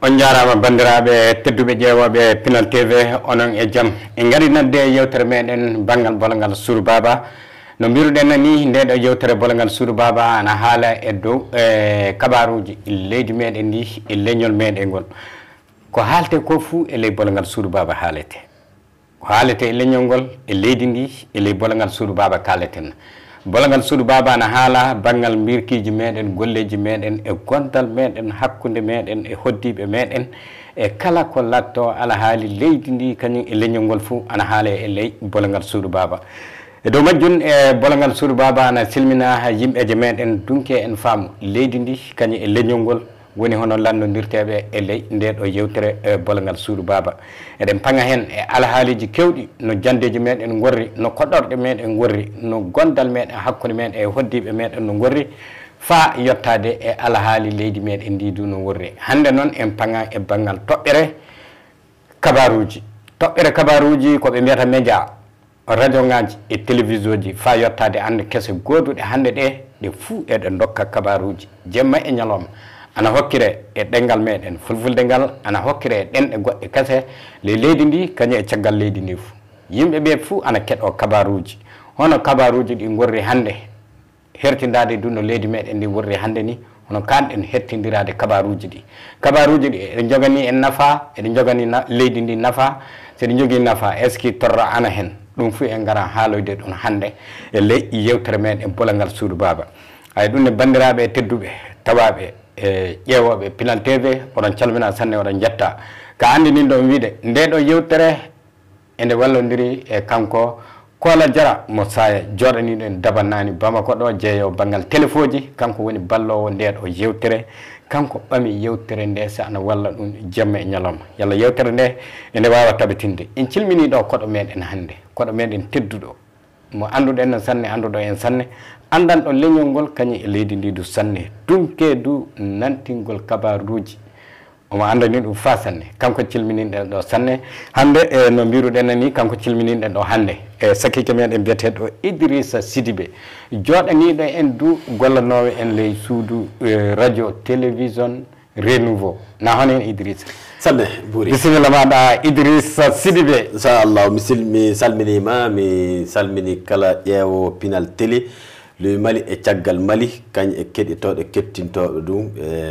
on jarama bandiraɓe tedduɓe ƴeewoɓe Pinal TV onon e jaam en gari nande yewtere meɗen banggal bolgal Sourou Baba no mbiruɗen ni ndeɗo yewtere bolgal Sourou Baba ana haala e dow kabaruji leydi meɗen ndi e leñol meɗen ngol ko haalte ko fuu e ley bolgal Sourou Baba haalete ko haalete e leñol ngol e leydi ndi e ley bolgal Sourou Baba kaleten bolgal Sourou Baba ana haala bangal mbirkiji meɗen golleji meɗen e gondal meɗen hakkude meɗen e hoddiɓe meɗen e kala ko latto ala haali leydi ndi kañum e leñol ngol fuu ana haala e ley bolgal Sourou Baba e dow majjum e bolgal Sourou Baba ana silmina yimɓeje meɗen dunke en faamu leydi ndi kañum e leñol ngol woni hono landodirteɓe e ley ndeɗo yewtere bolgal Sourou Baba eɗen paga hen e alhaaliji kewɗi no jandeji meɗen gorri no koɗorɗe meɗen gorri no gondal meɗen hakkude meɗen e hoddiɓe meɗen no gorri fa yettade e alhaali leydi meɗen ndi du no worri hande noon en paga e banggal toɓɓere kabaruji koɓe mbiyata média radio ngaji e télévision ji fa yettade ande kese goduɗe hande ɗe fuu eɗe dokka kabaruji jemma e ñalawma ana hokkire e ɗengal meɗen fulfulde ngal ana hokkire e ɗenɗe goɗɗe kase le leydi ndi kañum e caggal leydi ndi fuu yimɓe ɓe fuu ana keɗo kabaruji hono kabaruji ɗi gorri hande hertidade du no leydi meɗen ndi worri hande ni hono kanɗen hertidirade kabaruji ɗi eɗen jogani en nafa eɗen jogani leydi ndi nafa seɗen jogui nafa est ce que torra ana hen ɗum fuu en gara haaloyde ɗum hande e ley yewtere meɗen bolgal Sourou Baba ay ɗum ne bandiraɓe tedduɓe tawaɓe e ƴeewoɓe Pinal TV oɗon calmina sanne oɗon jetta ka andi nin ɗon wiide ndeɗo yewtere ende wallodiri e kanko Kola Diarra mo saya joɗaniɗo en dabannani Bamako ɗo jeeyowo banggal téléphone ji kanko woni ballowo ndeɗo yewtere kanko ɓami yewtere nde sa ana walla ɗum jamma e ñalawma yalla yewtere nde ende wawa tabitinde en cilmini ɗo koɗo meɗen hande koɗo meɗen tedduɗo mo anduɗen sanne anduɗo en sanne andanɗo leñol ngol kañum e leydi ndi du sanne dunke du nantingol kabaruji omo andani ɗum fa sanne kanko cilmininɗen ɗo sanne hande no mbiruɗen ni kanko cilmininɗen ɗo hande e sakike meɗen biyeteɗo Idrissa Sidibé joɗaniɗo en du gollanowo en ley suudu radio télévision Renouveau na hono hen Idrissa salme ɓuuri bisimilla maɗa Idrissa Sidibé inchallah mi salminima mi salmini kala ƴeewo Pinal Télé le Mali e caggal Mali kañ e keɗitoɗe kettintoɓe ɗum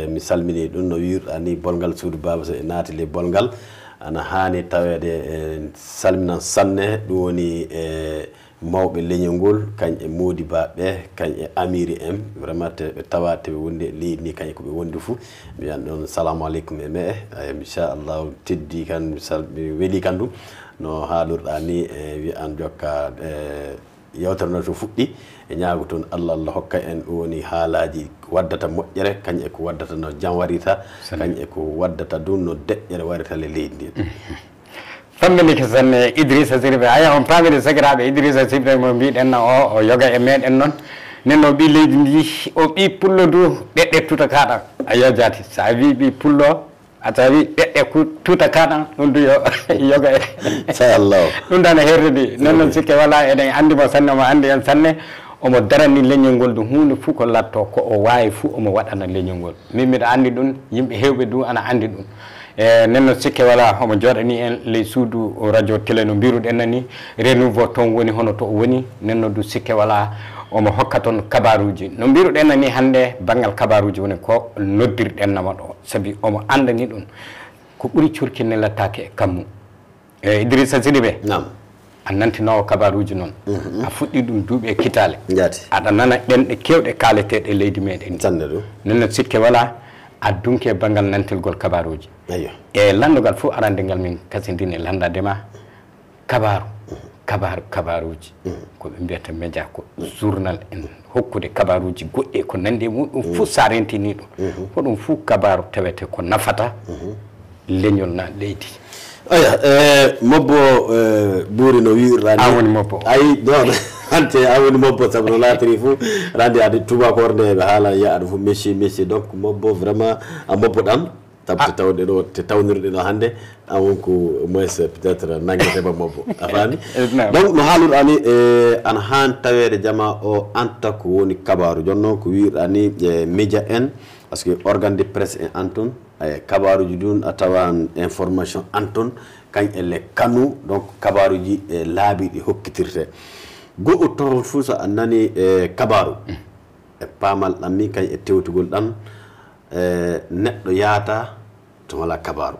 mi salmini ɗum no wirɗa ni bolgal Sourou Baba so e naati le bolgal ana hani tawede salminan sanne ɗum woni mawɓe leñol ngol kañ e Mody Baɓe kañ e Amiri en vraiment ɓe tawa teɓe wondi e leydi ni kañ koɓe wondi fou mi wiyan ɗon salamu aleykum e me inchallah teddi kan mi weeli kan ɗum no haalurɗa ni wi an jokka yewtere no to fuɗɗi e ñaago toon Allah hokka en ɗum woni haalaji waddata moƴƴere kañ e ko waddata no jam warita kañ e ko waddata du no deƴƴere warita le leydi ndi fammini sanne Idrissa Sidibé aya on pamide sagiraɓe Idrissa Sidibé mo mbiɗen o yoga e meɗen noon nen o ɓi leydi ndi o ɓi pullo du ɗeɗɗe tuta kaɗan a yejati sa wi ɓi pullo a tawi ɗeɗɗe tuta kaɗan ɗum du yoga e inchallah ɗum dana herdidi non noon sikke wala eɗen andimo sanne omo andi en sanne omo darani leñol ngol ɗum hunde fuu ko latto ko o wawi fuu omo waɗana leñol ngol min mbiɗa andi ɗum yimɓe hewɓe du ana andi ɗum e nenno sikke wala omo joɗani en ley suudu radio télé no mbiruɗen ni Renouveau toon woni hono to o woni nenno du sikke wala omo hokka toon kabaruji no mbiruɗen ni hande banggal kabaruji woni ko noddirɗen nama ɗo saabi omo andani ɗum ko ɓuuri curkinne lattake e kammu e Idrissa Sidibé nam a nantinowo kabaruji noon a fuɗɗi ɗum duuɓi e kitale jaati aɗa nana ɗenɗe kewɗe kaleteɗe leydi meɗen sanne ɗum nenno sikke wala a dunke e banggal nantilgol kabaruji ayo e landugal fof arandengal min kasindini landadema kabaruji koɓe mbiyata média ko journal en hokkude kabaruji goɗɗi ko nandi muɗum fof sa rentini ɗum ko ɗum fof kabaru tawete ko nafata leñol na leydi aya mobbo ɓuuri no wiirɗani a woni mobbo ayi non hante a woni mobbo saabu no laatiri fou randi ade tubakorde ɓe haala yiya aɗa fof messi donc mobbo vraiment a mobbo ɗam tabte tawde ɗo te tawnirɗe ɗo hannde an wonko moins peut être nanguetema mabbo a faami donc no haaluɗa ni ana han tawede jama o anta ko woni kabaru joni noon ko wiirɗa ni média en parce que organe de presse en anton kabaruji ɗum a tawan information anton kañ elle kanu donc kabaruji laabiɗi hokkitirte goɗɗo toon fuu so a nani kabaru e paamal ɗam mi kañ e tewtugol ɗam neɗɗo yaata to wala kabaru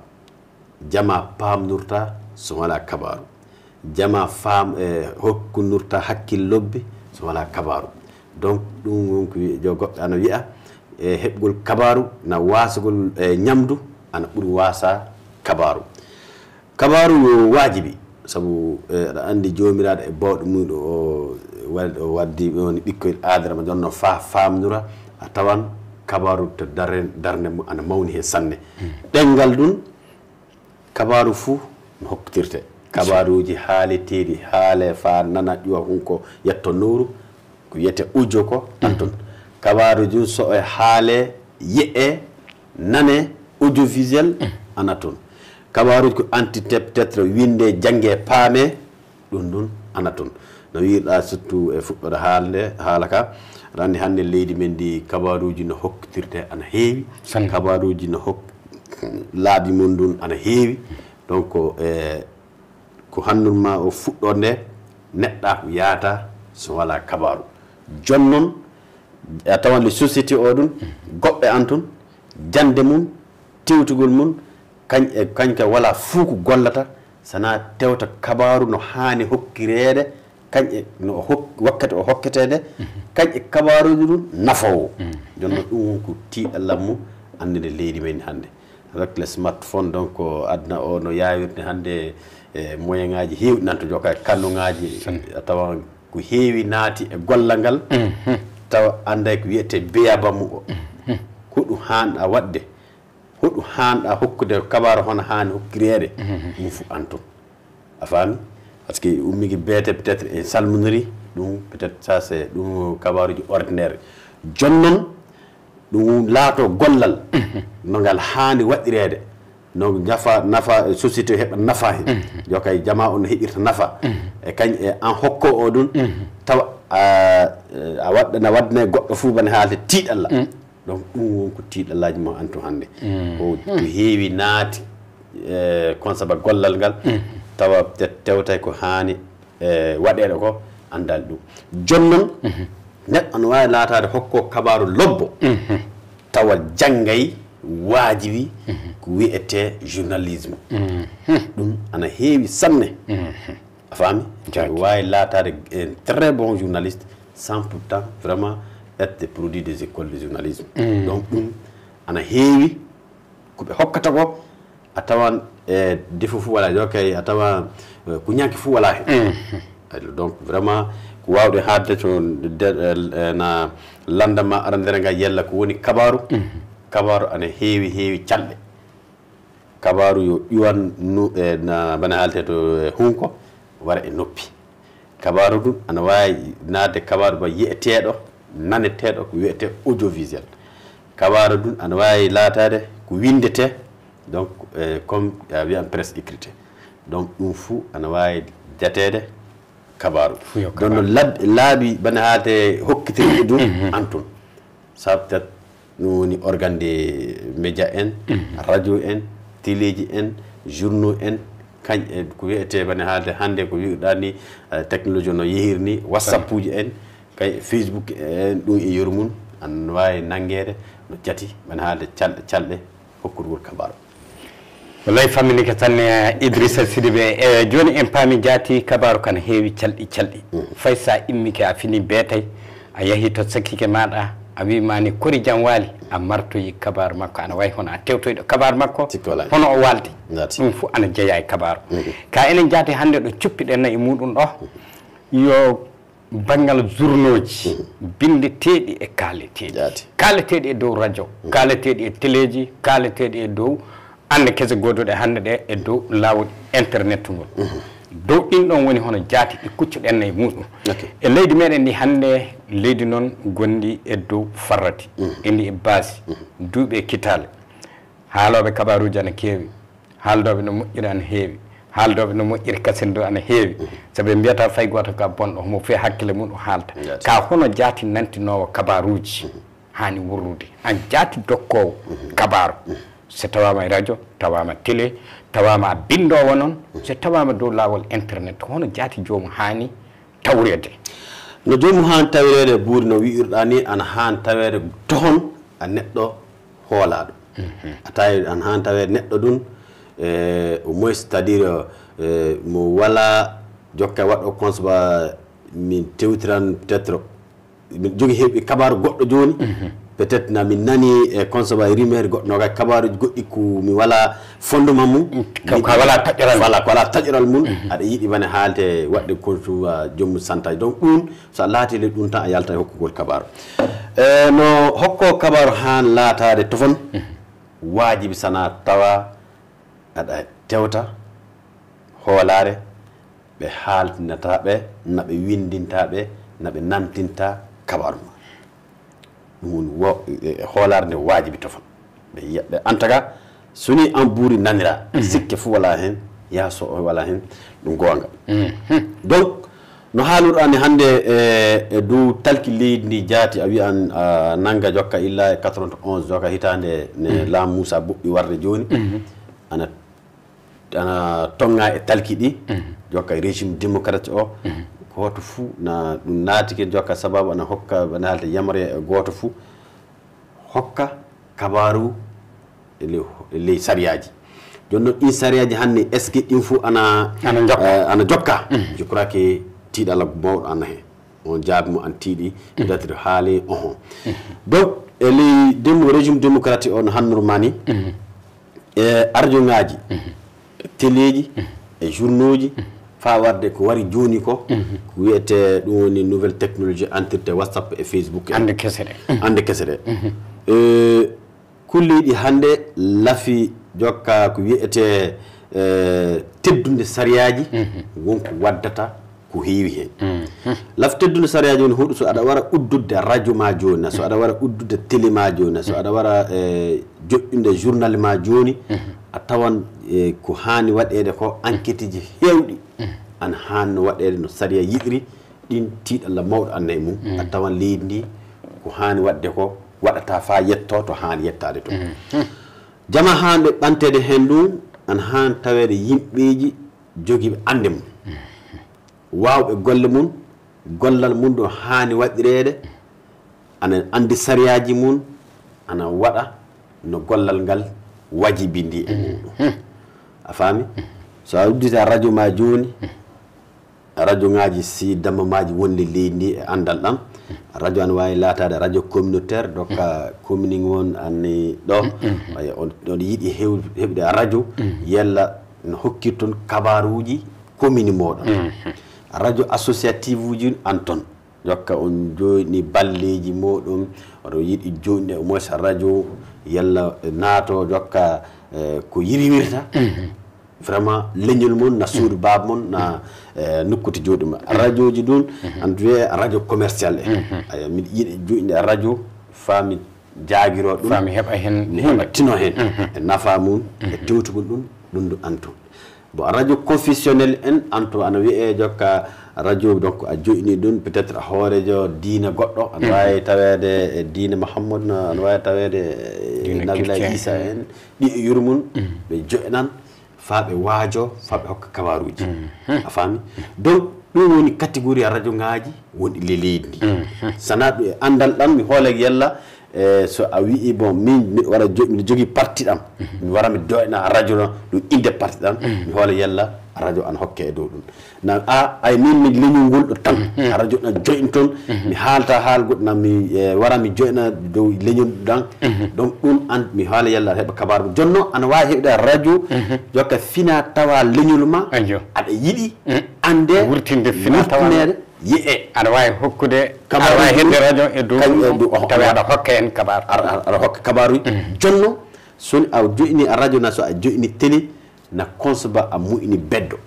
jama paamnurta so wala kabaru jama faam hokkunurta hakkil lobbi so wala kabaru donc ɗum wonko jo goɗɗo ana wiya heɓgol kabaru na wasagol ñamdu ana ɓuri wasa kabaru kabaru yo wajibi sabu aɗa andi jomiraɗo e bawɗo muɗo o waddi woni ɓikkoyɗo adarama jonno famnura a tawan kabaru to darde mum ana mawni hen sanne ɗengal ɗum kabaru fuu no hokkitirte kabaruji haaleteɗi haale fa nana ƴuwa hunko yetto nowru ko wiyete ujo ko anton kabaruji so e haale yi'e nane audiovisuel ana toon kabaruji ko antité peut être winde jangge paame ɗum ɗum ana toon no wiirɗa surtout e fuɗɗode haalde haala ka aɗa andi hannde leydi men ndi kabaruji no hokkitirte ana heewi kabaruji no laabi mum ɗum ana heewi donc ko hannuma o fuɗɗode nde neɗɗa ko yaata so wala kabaru jon noon a tawan le société o ɗum goɓɓe an toon jande mum tewtugol mum kañka wala fuu ko gollata sana tewta kabaru no haani hokkirede kañƴe no wakkati o hokketede kañƴe kabaruji ɗum nafowo jonno ɗum wonko tiiɗallam mum andinde leydi men hannde avec le smartphone donc aduna o no yawirde hannde moyen ngaji heewɗi nan to joka e kannuŋaji a tawa ko heewi naati e gollal ngal tawa anday ko wiyete beyabammu o hoɗum hanɗa wadde hoɗum hanɗa hokkude kabaru hono hani hokkirede ɗum fu anton a faami par ce que ummigi beete peut être en salmoniri ɗum peut être ça c'est ɗum kabaruji ordinaire jon noon ɗum laato gollal no ngal hani waɗirede no nafa société heɓa nafa hen jokay jama on heɓirta nafa e kañ e en hokko o ɗum tawa a waɗana waddana goɗɗo fuu bane haalde tiiɗalla donc ɗum wonko tiiɗallaji mo antu hannde ko heewi naati consaba gollal ngal tawa tewtay ko haani waɗeɗo ko andal ɗum jon noon neɗɗo no wawi laatade hokko kabaru lobbo tawa janggay waajibi ko wiyete journalisme ɗum ana heewi sanne a faami wawi laatade un très bon journaliste sans pourtant vraiment être produit des écoles de journalisme donc ɗum ana heewi koɓe hokkata ko a tawan defo fuu wala jokay a tawa ko ñanki fuu wala hen donc vraiment ko wawde hadde to na landama arandere nga yella ko woni kabaru kabaru ana heewi calɗe kabaru yo ƴuwan na bana halte to hunko wara e noppi kabaru ɗum ana wawi nadde kabaru ba yiyeteɗo naneteɗo ko wiyete audiovisuel kabaru ɗum ana wawi laatade ko windete donc comme wiyan presse écrite donc ɗum fuu ana wawi jatede kabaru donc no laabi bana haate hokkitirɗe ɗum anton ça peut être ɗum woni organe de média en radio en téléji en journaux en kañ e ko wiyete bane haalde hannde ko wiɗa ni technologie no yehirni whatsapp uji en kay facebook en ɗum e yeru mum an wawi nanguede no jati bane haalde calɗe hokkudugol kabaru wallahi famminike tan Idrissa Sidibé e joni en paami jaati kabaru kana heewi calɗi fay sa immike a fini beetay a yahi to sakkike maɗa a wimani kori jam waali a martoyi kabaru makko ana wayi hono a tewtoyɗo kabaru makko hono o waldi ɗum fof ana jeeya e kabaru ka enen jaati hannde ɗo cuppiɗen e muɗum ɗo yo banggal journaux ji bindeteɗi e kaaleteɗi e dow radio kaaleteɗi e téléji kaaleteɗi e dow ande kese goduɗe hannde ɗe e dow lawol internet ngol dow ɗin ɗon woni hono jaati ɗi kuccuɗen e muɗum e leydi meɗen ndi hannde leydi noon gondi e dow farrati endi e base duuɓe kitale haaloɓe kabaruji ana keewi haaldoɓe no moƴƴiri ana heewi haaldoɓe no moƴƴiri kasendo ana heewi sabi mbiyata fay goto ka bonɗo mo fe hakkille mum o haalta ka hono jaati nantinowo kabaruji hani wurrude an jaati dokkowo kabaru so tawama e radio tawama télé tawama bindowo noon so tawama dow lawol internet hono jaati jomum hani tawrede no jomum han tawrede buuri no wi'irɗa ni ana han tawede tohon a neɗɗo hoolaɗo a tawi an han tawede neɗɗo ɗum au moins c'est à dire mo wala jokka waɗɗo consoba min tewtiran peut être min jogui heɓi kabaru goɗɗo joni peut être na min nani e consoba rumeur goɗɗo noga kabaruji goɗɗi ko mi wala fondement mum ka wala taƴƴoral voilà ko wala taƴƴoral mum aɗa yiiɗi wone haalde waɗde consuba joomum santaji donc ɗum so a laatile ɗum tan a yalta e hokkugol kabaru no hokko kabaru han laatade tofon wajibi sana tawa aɗa tewta hoolare ɓe haaltinataɓe naɓe windintaɓe naɓe namtinta kabaru ma ɗum woni hoolare nde wajibi tofon ɓe antaga soni an buuri nanira sikke fo wala hen yaso wala hen ɗum gonga donc no haalurɗani hande e dow talki leydi ndi jaati a wiyan nanga jokka illa e 91 jokka hitande ne laamu Moussa Boɓɓi warde joni ana tonga e talki ɗi jokka e régime démocrate o goto fou na ɗum naatike jokka sababu ana hokka ana haalde yamre e goto fou hokka kabaru e ley sariyaji joni noon ɗin sariyaji hannde est ce que ɗin fou ana jokka je crois que tiiɗalla mawɗo anna hen on jaabi mo an tiiɗi peut être haali ohon donc e ley régime démocratique o no hannurma ni e radio ngaji téléji e journaux ji fa warde ko wari joni ko ko wiyete ɗum woni nouvelle technologie entirte whatsapp e facebook ande kese ɗe kulliɗi hande laafi jokka ko wiyete teddude sariyaji wonko waddata ko heewi hen laafi teddude sariyaji woni huɗo so aɗa wara uddude radio ma joni so aɗa wara uddude télé ma joni so aɗa wara joƴƴude journal ma joni a tawan ko hani waɗede ko enquête ji hewɗi an hanno waɗede no sariya yiɗiri ɗin tiiɗalla mawɗo anna e mum a tawan leydi ndi ko hani waɗde ko waɗata fa yetto to hani yettade to jama hanɓe ɓantede hen ɗum an han tawede yimɓeji jogiiɓe ande mum wawɓe golle mum gollal mum ɗo hani waɗirede ana andi sariyaji mum ana waɗa no gollal ngal wajibindi e muɗum a faami so a uddita radio ma joni radio ngaji si damma maji wonde leydi ndi e andal ɗam radio an wawi latade radio communautaire dokka commune won anni ɗo on yiiɗi heɓde radio yella no hokkir toon kabaruji commune moɗon radio associative uji an toon jokka on joyni balleji moɗon oɗo yiiɗi joyniɗe au moins radio yalla naato jokka ko yiriwirta vraiment leñol mon na suudu baba mon na nokkuti jooɗi ma radio ji ɗum an wiye radio commercial aya miɗa yiiɗi joyniɗe radio faami jaagiro ɗum faami heɓa hen tino hen e nafa mum e tewtugol ɗum ɗo anto bon radio confessionnel en anto ana wiye jokka radio donc a joyni ɗum peut être a hoorejo diina goɗɗo ana wawi tawede e diina Mouhammad ana wawi tawede Nabila Issa en ɗi e yurmum ɓe joƴnan fa ɓe waajo fa ɓe hokka kabaruji a faami donc ɗum woni catégorie radio ngaji woni le leydi ndi sana ɗum e andal ɗam mi hoole yalla so a wii bon min miɗo waɗa miɗo jogui parti ɗam mi wara mi doyna radio no ɗum inde parti ɗam mi hoole yalla radio an hokke e dow ɗum na ay min mi leñol ngol ɗo tan radio ɗan joyni toon mi haalta haal goɗɗo nam mi wara mi joyna dow leñol ɗan donc ɗum an mi haala yalla heɓa kabaru mum jonno ana wawi heɓde radio jokka fina tawa leñol ma aɗa yiiɗi ande wurtinde fina tawanede yiye aɗa wawi hokkude aɗa wawi hedde radio e dow tawi aɗa hokka en kabaru aɗa hokka kabaruji jonno soni a joyni a radio na so a joyni télé na consoba a mu'ini beddo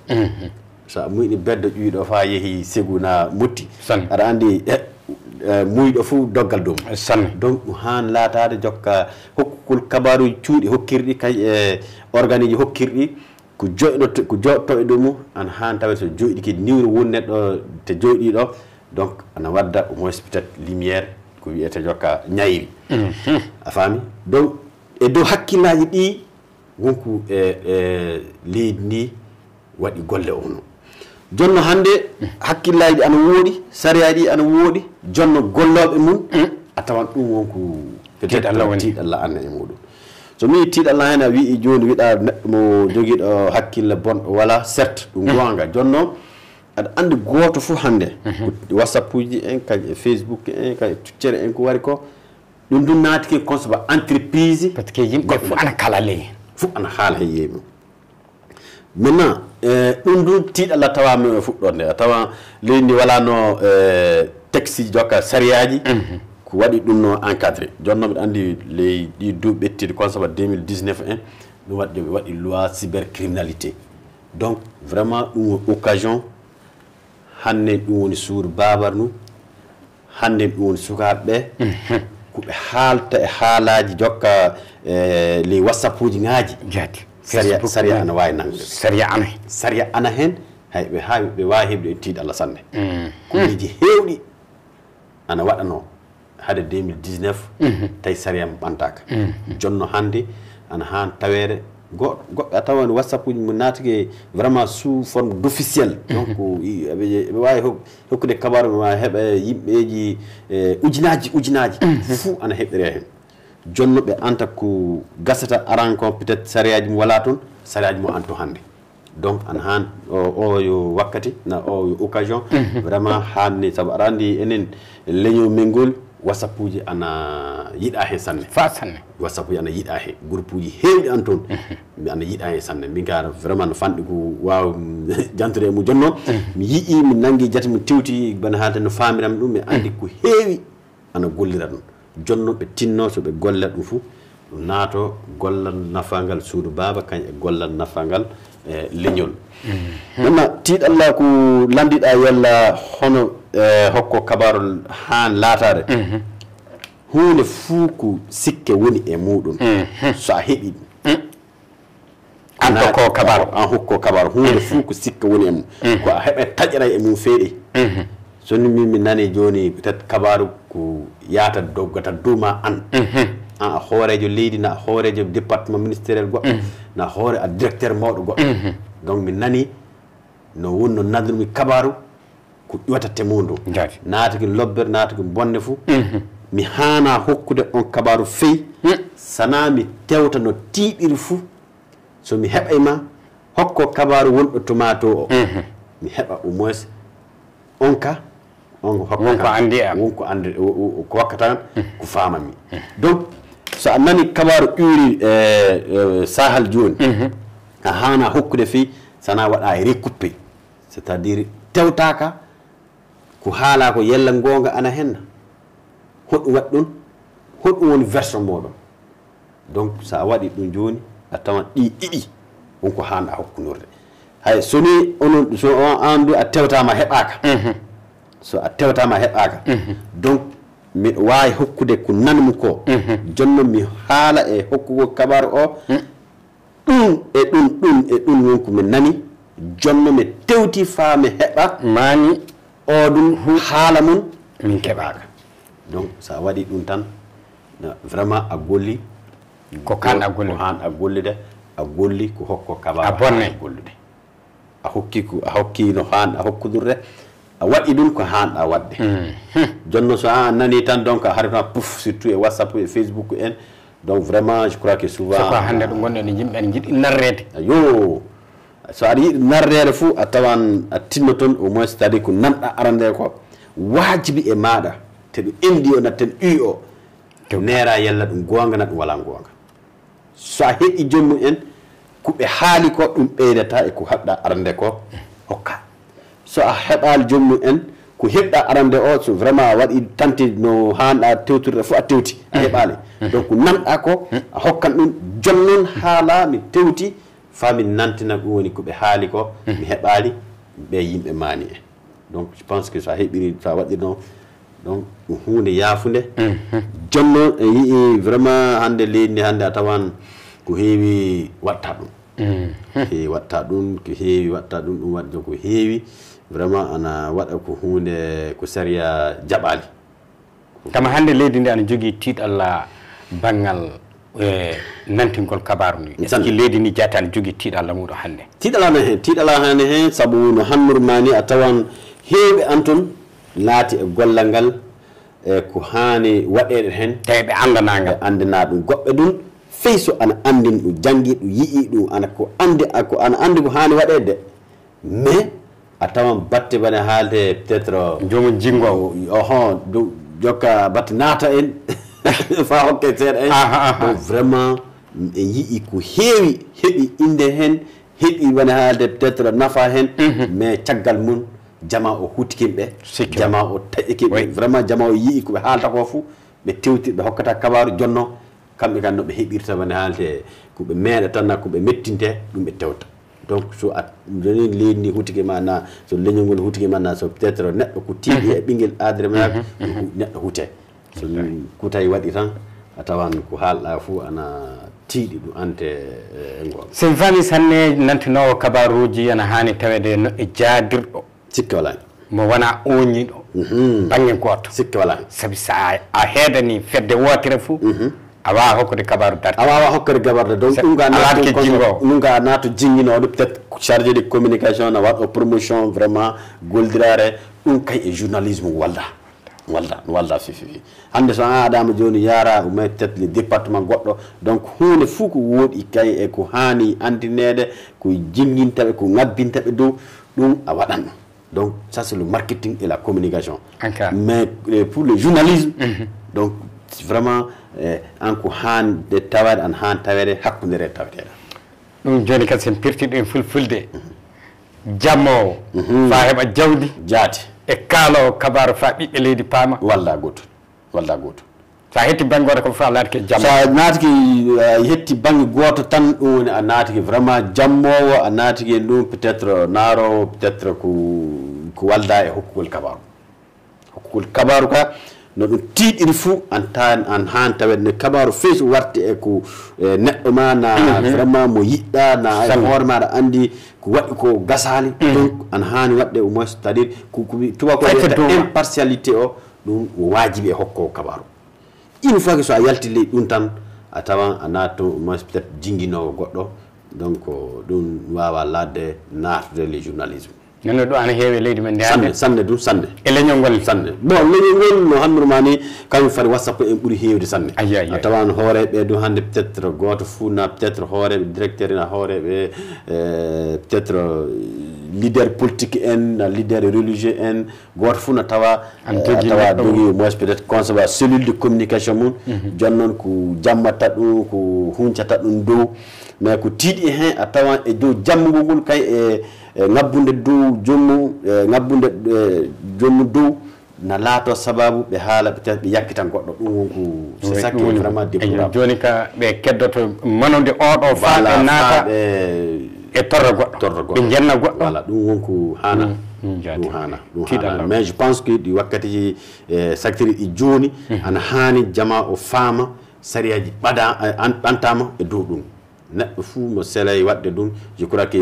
so a mu'ini beddo ƴuyɗo fa yeehi segu na mutti aɗa andi muyɗo fuu doggal dow sanne donc han laatade jokka hokkugol kabaruji cuuɗi hokkirɗi kay e organique ji hokkirɗi ko joɗɗo e ɗum an han tawa so joɗi kidi niwri won neɗɗo te joɗi ɗo donc ana wadda au moins peut-être lumière ko wiyete jokka ñayri a faami donc e dow hakkillaji ɗi wonko leydi ndi waɗi golle ono jonno hande hakkillaji ɗi ana woodi sariyaji ɗi ana woodi jonno golloɓe mum a tawan ɗum wonko tiiɗalla anna e muɗum so mi tiiɗalla hen a wii joni wiɗa neɗɗo mo joguiɗo hakkille bonɗo wala certes ɗum gonga jonno aɗa andi goto fof hande ko whatsapp uji en kañ e facebook en kañ e tuccere en ko wari ko ɗum ɗum naatike consoba entreprise par ce que yimɓe fof ana kala ley fof ana haala he yeeyi mum maintenant ɗum ɗum tiiɗalla tawama fuɗɗode nde a tawa leydi ndi walano texte jokka sariyaji ko waɗi ɗum no encadré jonno mbiɗa andi ley ɗi duuɓi ɓettide consoba 2019 en ɗum waɗi ɓe waɗi loi cybercriminalité donc vraiment ɗum occasion hande ɗum woni suur babar nu hande ɗum woni sukaɓeɓe koɓe haalta e haalaji jokka les whatsapp uji ŋaaji jaati saria ana wawi nangde saria ana hen hay ɓe wawi heɓde e tiiɗ Allah sanne ko miiji hewɗi ana waɗano hade 2019 tawi saria mo ɓantaka jonno hande ana han tawede goɗɗo a tawan whatsapp uji mo natike vraiment sous forme d' officiel donc ɓe wawi hokkude kabaru ma heeɓa yimɓeji ujunaji fou ana heɓɗere hen jonno ɓe anta ko gasata aran ko peut être sariyaji mo wala toon sariyaji mo anto hande donc ana han o yo wakkati na o yo occasion vraiment hanni saabu aɗa andi enen leñol mengol whatsapp uji ana yiɗa hen sanne fa sanne whatsapp uji ana yiɗa hen groupe uji hewɗi an toon ana yiɗa hen sanne min gara vraiment no fanɗi ko waw jantude mo jonno mi yii mi nangui jati mi tewti bana haalde no famiram ɗum mi andi ko heewi ana gollira ɗum jonno ɓe tinno soɓe golla ɗum fou ɗum naato gollal nafangal suudu baba kañ e gollal nafangal leñol maintenant tiiɗalla ko landiɗa yalla hono hokko kabaru han laatade hunde fuu ko sikke woni e muɗum so a heeɓi ɗum an hokko kabaru an hokko kabaru hunde fuu ko sikke woni e mum ko a heeɓe taƴƴata e mum feeɗi soni min nani joni peut être kabaru ko yaata doggata duma an a hoorejo leydi na hoorejo département ministériel goɗɗo na hoore a directeur mawɗo goɗɗo donc mi nani no wonno nadrumi kabaru ko ƴiwata temudu naatiki lobbere naatiki bonde fou mi hana hokkude on kabaru feyi sana mi tewta no tiiɗiri fou so mi heɓayma hokko kabaru wonɗo tomato o mi heɓa au moins on ka wonko andi am wonko andi ko wakkatan ko famami donc so a nani kabaru ƴuuri sahal joni a hana hokkude feyi sana waɗa e recoupé c' est à dire tewtaka ko haala ko yella gonga ana henna hoɗum waɗi ɗum hoɗum woni version moɗon donc sa waɗi ɗum joni a tawan ɗi ɗiɗi wonko hanɗa hokkunorde hay soni onon so an du a tewtama heɓaka so a tewtama heɓaka donc miɗo wawi hokkude ko nanmi ko jonnon mi haala e hokkugo kabaru o ɗum e ɗum wonko mi nani jonno mi tewti fa mi heɓa mani o ɗum haala mum min keɓaka donc sa waɗi ɗum tan vraiment a golli ko kan a golli ko han a gollide a golli ko hokko kabaru a bonne gollude a hokki no han a hokkudurde a waɗi ɗum ko hanɗa wadde jonno so a nani tan donc a harita pouf surtout e whatsapp e facebook en donc vraiment je crois que souvent soko hande ɗum gonɗo ne yimɓe ne jiiɗi narrede yo so aɗa yiɗi narrede fou a tawan a tinno toon au moins c'est à dire ko nanɗa arande ko wajibi e maɗa te ɗum endi o natten ƴuy o nera yalla ɗum gonga na ɗum wala gonga so a heeƴi jommum en koɓe haali ko ɗum ɓeydata e ko haɓɗa arande ko hokka so a heɓali jommum en ko heɓɗa arande o so vraiment a waɗi tanti no hanɗa tewtirde fof a tewti a heɓali donc nanɗa ko a hokkan ɗum jonnon haala mi tewti fami nantina ɗum woni koɓe haali ko mi heɓali ɓe yimɓe mani en donc je pense que so a heeɓiri so a waɗi noon donc hunde yafunde jonno yi vraiment hande leydi hande atawan ko heewi watta dum watta dum ko heewi watta dum wadde ko heewi vraiment ana wada ko hunde ko sariya jabali kama hande leydi ndi ana jogi tiidalla bangal nantingol kabaru ni est-ce que leydi ni jata ana jogi tiidalla mudo hande tiidalla hande hen sabu no hannur mani atawan heewi anton laati e gollangal ko haani waɗede hen tawi ɓe andanagal andana ɗum goɓɓe ɗum feyso ana andin ɗum jangi ɗum yii ɗum ana ko ana andi ko haani waɗede mais a tawan batte bane haalde peut être jomum jingo oho jokka batte naata en fa hokke seeɗa en donc vraiment e yii ko heewi heɓi inde hen heɓi bane haalde peut être nafa hen mais caggal mum jama o hutikimɓe jama o taƴikimɓe vraiment jama o yii koɓe haalta ko fou ɓe tewtiɓe hokkata kabaru jonno kamɓe kan no ɓe heɓirta bane haalde koɓe meeɗa tan koɓe mettinte ɗum ɓe tewta donc so a joni leydi ndi hutike ma na so leñol ngol hutike ma na so peut être neɗɗo ko tiiɗi e ɓinguel adre mako neɗɗo huute so kutayi waɗi tan a tawan ko haalɗa fou ana tiiɗi ɗum ante ngol sen fami sanne nantinowo kabaruji ana hani tawede no e jaadirɗo sikka walani mo wona oñiɗo bangge goto sikka walani sabi sa a heedani fedde wotere fou a wawa hokkude kabaru darde a wawa hokkude kabaru donc ɗum ga nato jinguinoɗo peut être chargé de communication na waɗo promotion vraiment goldirare ɗum kay e journalisme walda fifi hande so an adama joni yara mais peut être le département goɗɗo donc hunde fou ko woɗi kay e ko hani andinede ko jinguintaɓe ko ngabbintaɓe dow ɗum a waɗanno donc ça c'est le marketing et la communication mais pour le journalisme donc vraiment an ko hande tawade an han tawede hakkudere taweteɗa ɗum joni kadi sen pirtiɗo en fulfulde jammowo fa heɓa jawdi jaati e kaalowo kabaru fa ɓiɓɓe leydi paama walla goto sa hetti banggue goto ko fa laatike jammo sa naatiki yetti banggue goto tan ɗum woni a naatiki vraiment jammowo a naatiki ɗum peut être naarowo peut être ko walda e hokkugol kabaru ka no ɗum tiiɗiri fou an han tawede ne kabaru fees warti e ko neɗɗo ma na vraiment mo yiɗɗa na hoore maɗa andi ko waɗi ko gasali donc an hani waɗde au moins c'est à dire ko tuba ko impartialité o ɗum wajibi e hokko kabaru une fois que so a yalti ley ɗum tan a tawan a natto au moins peut être jinguinowo goɗɗo donc ɗum wawa ladde natude le journalisme nonno ɗo ana heewi leydi men sanne ɗum sanne e leñol ngol sanne bon leñol ngol no hannurma ni kañum fari whatsapp en ɓuuri heewde sanne a tawan hooreɓe ɗum hannde peut être goto fuu na peut être hooreɓe directeur na hooreɓe peut être leader politique en na leader religieux en goto fuu na tawa jogui moins peut être concevoir cellule de communication mum jonnon ko jammata ɗum ko huncata ɗum dow mais ko tiiɗi hen a tawan e dow jammugol ngol kay ngabbunde dow jommu ngabbunde jommu dow na laato sababu ɓe haala peut être ɓe yakkitan goɗɗo ɗum wonko c'est ça qui est vraiment déplorable joni ka ɓe keddoto manode oɗo fa ɓe naata e torra goɗɗo ɓe jenna goɗɗo voilà ɗum wonko hana ɗum hana mais je pense que ɗi wakkatiji secteur ɗi joni ana hani jama o faama sariyaji ɓantama e dow ɗum neɗɗo fuu mo selay waɗde ɗum je crois que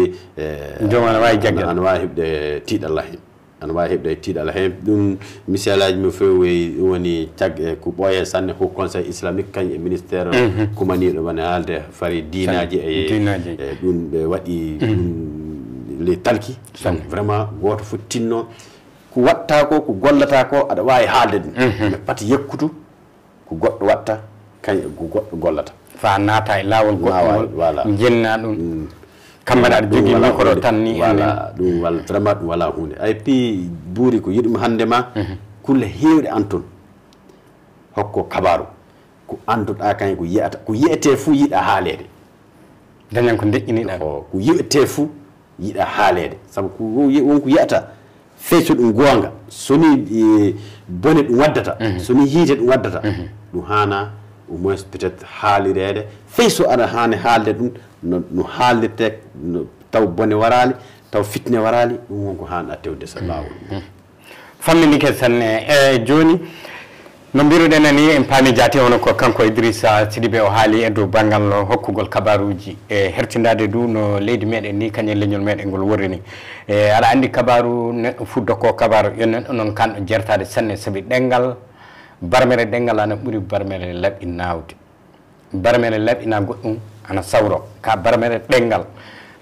jom ana wawi jaggal ana wawi heɓde tiiɗalla hen ana wawi heɓde tiiɗalla hen ɗum misalaji mi fewi woni ko ɓooye sanne ko conseil islamique kañ e ministére kumaniɗo wone haalde fari dinaji e ɗum ɓe waɗi les talki vraiment goto fof tinno ko watta ko gollata ko aɗa wawi haalde ɗum mais pati yekkutu ko goɗɗo watta kañ ko goɗɗo gollata fa naata e laawol goɗɗo jenna ɗum kamɓe aɗa jogui micro tan ni ɗum walla vraiment ɗum wala hunde ay puis buuri ko yiɗum hande ma kulle heewɗe an toon hokko kabaru ko anduɗa kañ ko yiyata ko yiyete fuu yiiɗa haalede dañan ko deƴƴiniɗa ko yiyete fuu yiiɗa haalede saabu ko wonko yiyata feyso ɗum gonga soni bone ɗum waddata soni hiite ɗum waddata ɗum hana au moins peut être haalirede feyso aɗa hani haalde ɗum no haaldirte taw bone warali taw fitne warali ɗum wonko hanɗa tewde so lawol famminike sanne joni no mbiruɗen ni en paami jaati hono ko kanko Idrissa Sidibé o haali e dow banggal hokkugol kabaruji e hertindade du no leydi meɗen ni kañum leñol meɗen ngol worrini aɗa andi kabaru neɗɗo fuddo ko kabaru yo neɗɗo noon kanɗo jertade sanne saabi ɗengal barmere ɗengal ana ɓuuri barmere laɓinawde barmere laɓina goɗɗum ana sawro ka barmere ɗengal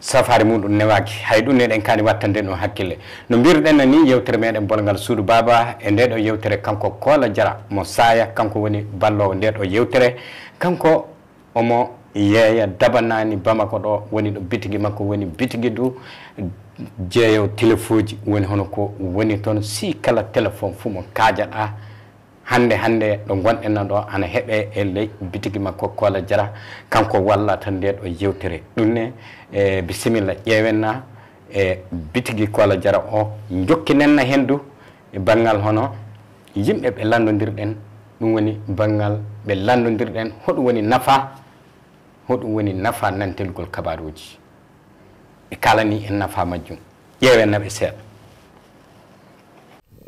safari muɗum newaki hay ɗum neɗen kani wattande ɗum hakkille no mbiruɗen ni yewtere meɗen bolgal suudu baba e ndeɗo yewtere kanko Kola Diarra mo saya kanko woni ballowo ndeɗo yewtere kanko omo yeeya dabanani Bamako ɗo woni ɗo bitigi makko woni bitigi du jeeyow téléphone woni hono ko woni toon si kala téléphone fu mo kajaɗa hande ɗo gonɗen ɗo ana heeɓe e ley bitigi makko Kola Diarra kanko wallata ndeɗo yewtere ɗum ne bisimilla ƴeewenna e bitigi Kola Diarra o jokkinenna hendu e banggal hono yimɓe ɓe landodirɗen ɗum woni banggal ɓe landodirɗen hoɗum woni nafa nantelgol kabaruji ɓe kalani en nafa majjum ƴeewenna ɓe seeɗa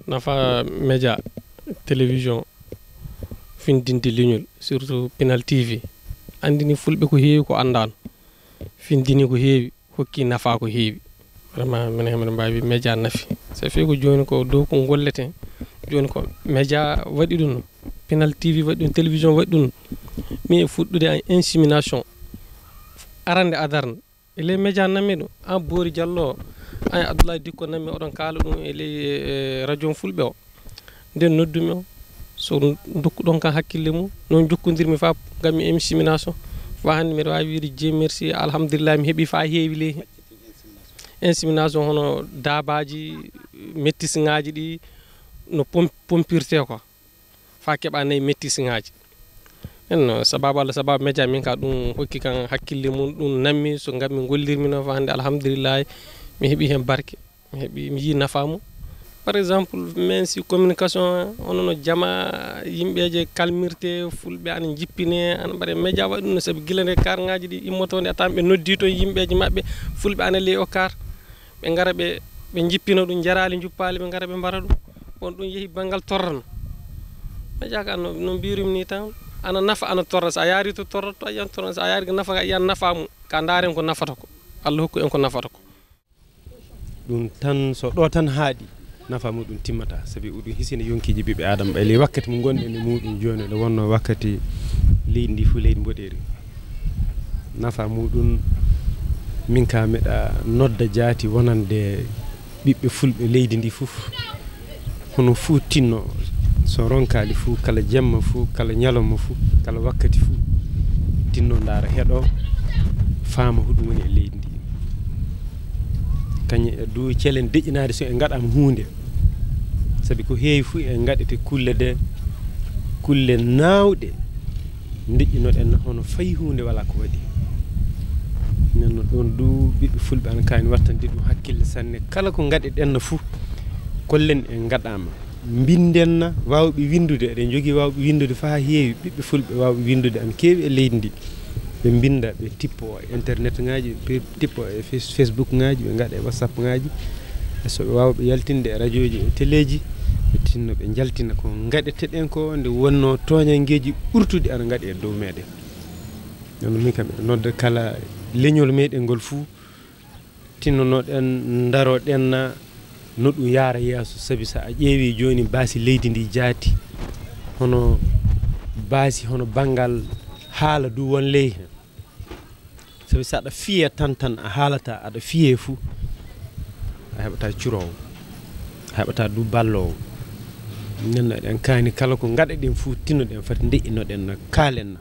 nafa média télévision findinde leñol surtout Pinal TV andini fulɓe ko heewi ko andano findini ko heewi hokki nafa ko heewi vraiment minen hemin mbawi média nafi so fewi ko joni ko dow ko golleten joni ko média waɗi ɗum Pinal TV waɗi ɗum télévision waɗi ɗum mi e fuɗɗude en insémination arande adarna e ley média nammi ɗum an Boori Diallo an Abdoulaye Dikko nammi oɗon kaala ɗum e ley radio fulɓe o nden noddumi o so dokkuɗon kan hakkille mum noon jokkodirmi fa gammi insémination fa hannde mbiɗa wawi wiide Dieu merci alhamdulillah mi heeɓi fa heewi ley insémination hono daabaji méttisingaji ɗi no pompirte ko fa keɓa nayyi méttisingaji en sababu Allah sababu média min ka ɗum hokki kan hakkille mum ɗum nammi so gammi gollirmi noon fa hannde alhamdulillah mi heeɓi hen barke mi yi nafa mum par exemple min si communication onono jama yimɓeje kalmirte fulɓe ana jippine ana mbaɗe média waɗi ɗum saabi guila nde kar ngaji ɗi immotode a tan ɓe noddi toon yimɓeje mabɓe fulɓe ana ley o kar ɓe gara ɓe jippina ɗum jarali juppali ɓe gara ɓe mbara ɗum on ɗum yeehi banggal torrano média ka no mbirumi ni tan ana nafa ana torra so a yaari to torrato a yiyan torra so a yaari ko nafa ka yiyan nafa mum ka daaren ko nafata ko Allah hokku en ko nafata ko ɗum tan so ɗo tan haaɗi nafa muɗum timmata sabi oɗum hisina yonkiji ɓiɓɓe adama ɓay ley wakkati mo gonɗen e muɗum joni ɗo wonno wakkati leydi ndi fu leydi mboɗeri nafa muɗum min ka meɗa nodda jaati wonande ɓiɓɓe fulɓe leydi ndi fof hono fuu tinno so ronkali fuu kala jemma fuu kala ñalawma fuu kala wakkati fuu tinno ndaara heɗo faama hoɗum woni e leydi ndi kañum e dow celen deƴƴinade so en gaɗama hunde sabi ko heewi fuu en gaɗete kulle de kulle nawɗe deƴƴinoɗen hono fayi hunde wala ko waɗi nenno ɗon du ɓiɓɓe fulɓe ana kani wattande ɗum hakkille sanne kala ko gaɗeɗenno fuu kollen en gaɗama bindenna wawɓe windude eɗen jogui wawɓe windude fa heewi ɓiɓɓe fulɓe wawɓe windude ana keewi e leydi ndi ɓe binda ɓe tippo e internet ngaji ɓe tippo e Facebook ngaji ɓe gaɗa e WhatsApp ngaji e so ɓe wawɓe yaltinde e radio ji e téléji ɓe tinno ɓe jaltina ko gaɗeteɗen ko nde wonno toñangueji ɓurtude ana gaɗe e dow meɗen nono min kam ɓe nodda kala leñol meɗen ngol fuu tinnonoɗen daroɗenna no ɗum yaara yeeso sabi sa a ƴeewi joni baasi leydi ndi jaati hono baasi hono banggal haala du won ley hen sabi sa aɗa fiya tan a haalata aɗa fiye fuu a heɓata curowo a heɓata du ballowo nenno eɗen kaani kala ko gaɗaɗen fuu tinnoɗen fati deƴƴinoɗen no kaalen na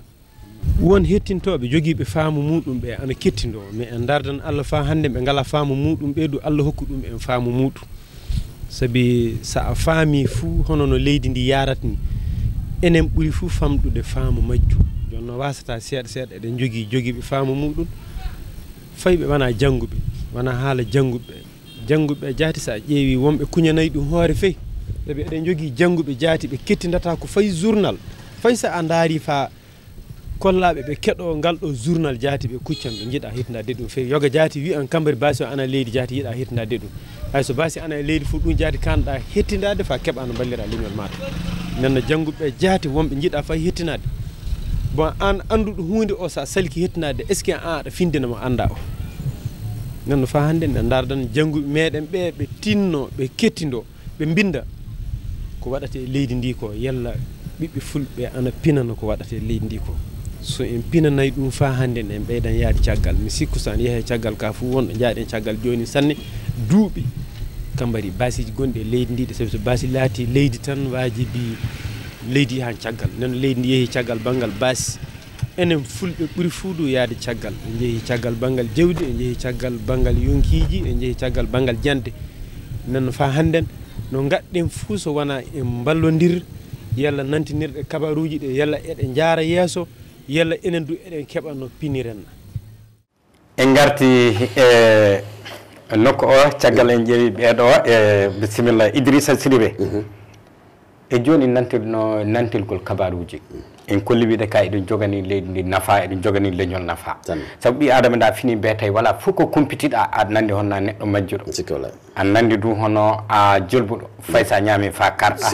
won hettintoɓe jogiiɓe faamu muɗum ɓe ana kettindo mais en dardan Allah fa hande ɓe ngala faamu muɗum ɓeydu Allah hokku ɗum en faamu muɗum sabi sa a faami fuu hono no leydi ndi yarata ni enen ɓuri fuu famɗude faamu majju jonno wasata seeɗa seeɗa eɗen jogiiɓe faamu muɗum fayɓe wona jannguɓe wona haala jannguɓe jaati sa ƴeewi wonɓe kuñanayi ɗum hoore fey sabi eɗen jogii jannguɓe jaati ɓe kettindata ko fayi journal fay sa a ndaari fa kollaɓe ɓe keɗo ngal ɗo journal jaati ɓe kuccam ɓe jiiɗa hittandade ɗum fewi yoga jaati wi an kambari basi o ana leydi jaati yiɗa hittandade ɗum hay so basi ana e leydi fu ɗum jaati kanɗa hettindade fa keɓa no ballira leñol maɗa nenno jangguɓe jaati wonɓe jiiɗa fay hettinade bon an anduɗo hunde o sa salki hettinade est ce que an aɗa findinamo anda o nenno fa hande nde dardan jangguɓe meɗen ɓe tinno ɓe kettindo ɓe binda ko waɗate leydi ndi ko yalla ɓiɓɓe fulɓe ana pinana ko waɗate leydi ndi ko so en pinanayi ɗum fa hande en ɓeydan yaade caggal mi sikku so an yeehe caggal ka fu wonɗo jaaɗen caggal joni sanne duuɓi kambari basiji gonɗi e leydi ndi ɗe sabi so basi laati leydi tan wajibi leydi yahan caggal nen leydi ndi yeehi caggal banggal basi enen fulɓe ɓuuri fuudu yaade caggal en jeehi caggal banggal jewdi en jeehi caggal banggal yonkiji en jeehi caggal banggal jande nenno fa hannden no gaɗɗen fuu so wona en ballodir yalla nantinirɗe kabaruji ɗe yalla eɗen jaara yeeso yalla enen du eɗen keɓa no pinirenna en garti e nokku o caggal en ƴeewi ɓeeɗo e bisimilla Idrissa Sidibé e joni nantilgol kabaruji en kolli wiide ka eɗen jogani leydi ndi nafa eɗen jogani leñol nafa sabu ɓi adama da fini be tawi wala fof ko kumpitiɗa aɗa nandi honno neɗɗo majjuɗo a nandi du hono a jolbuɗo fay sa ñaami fa karɗa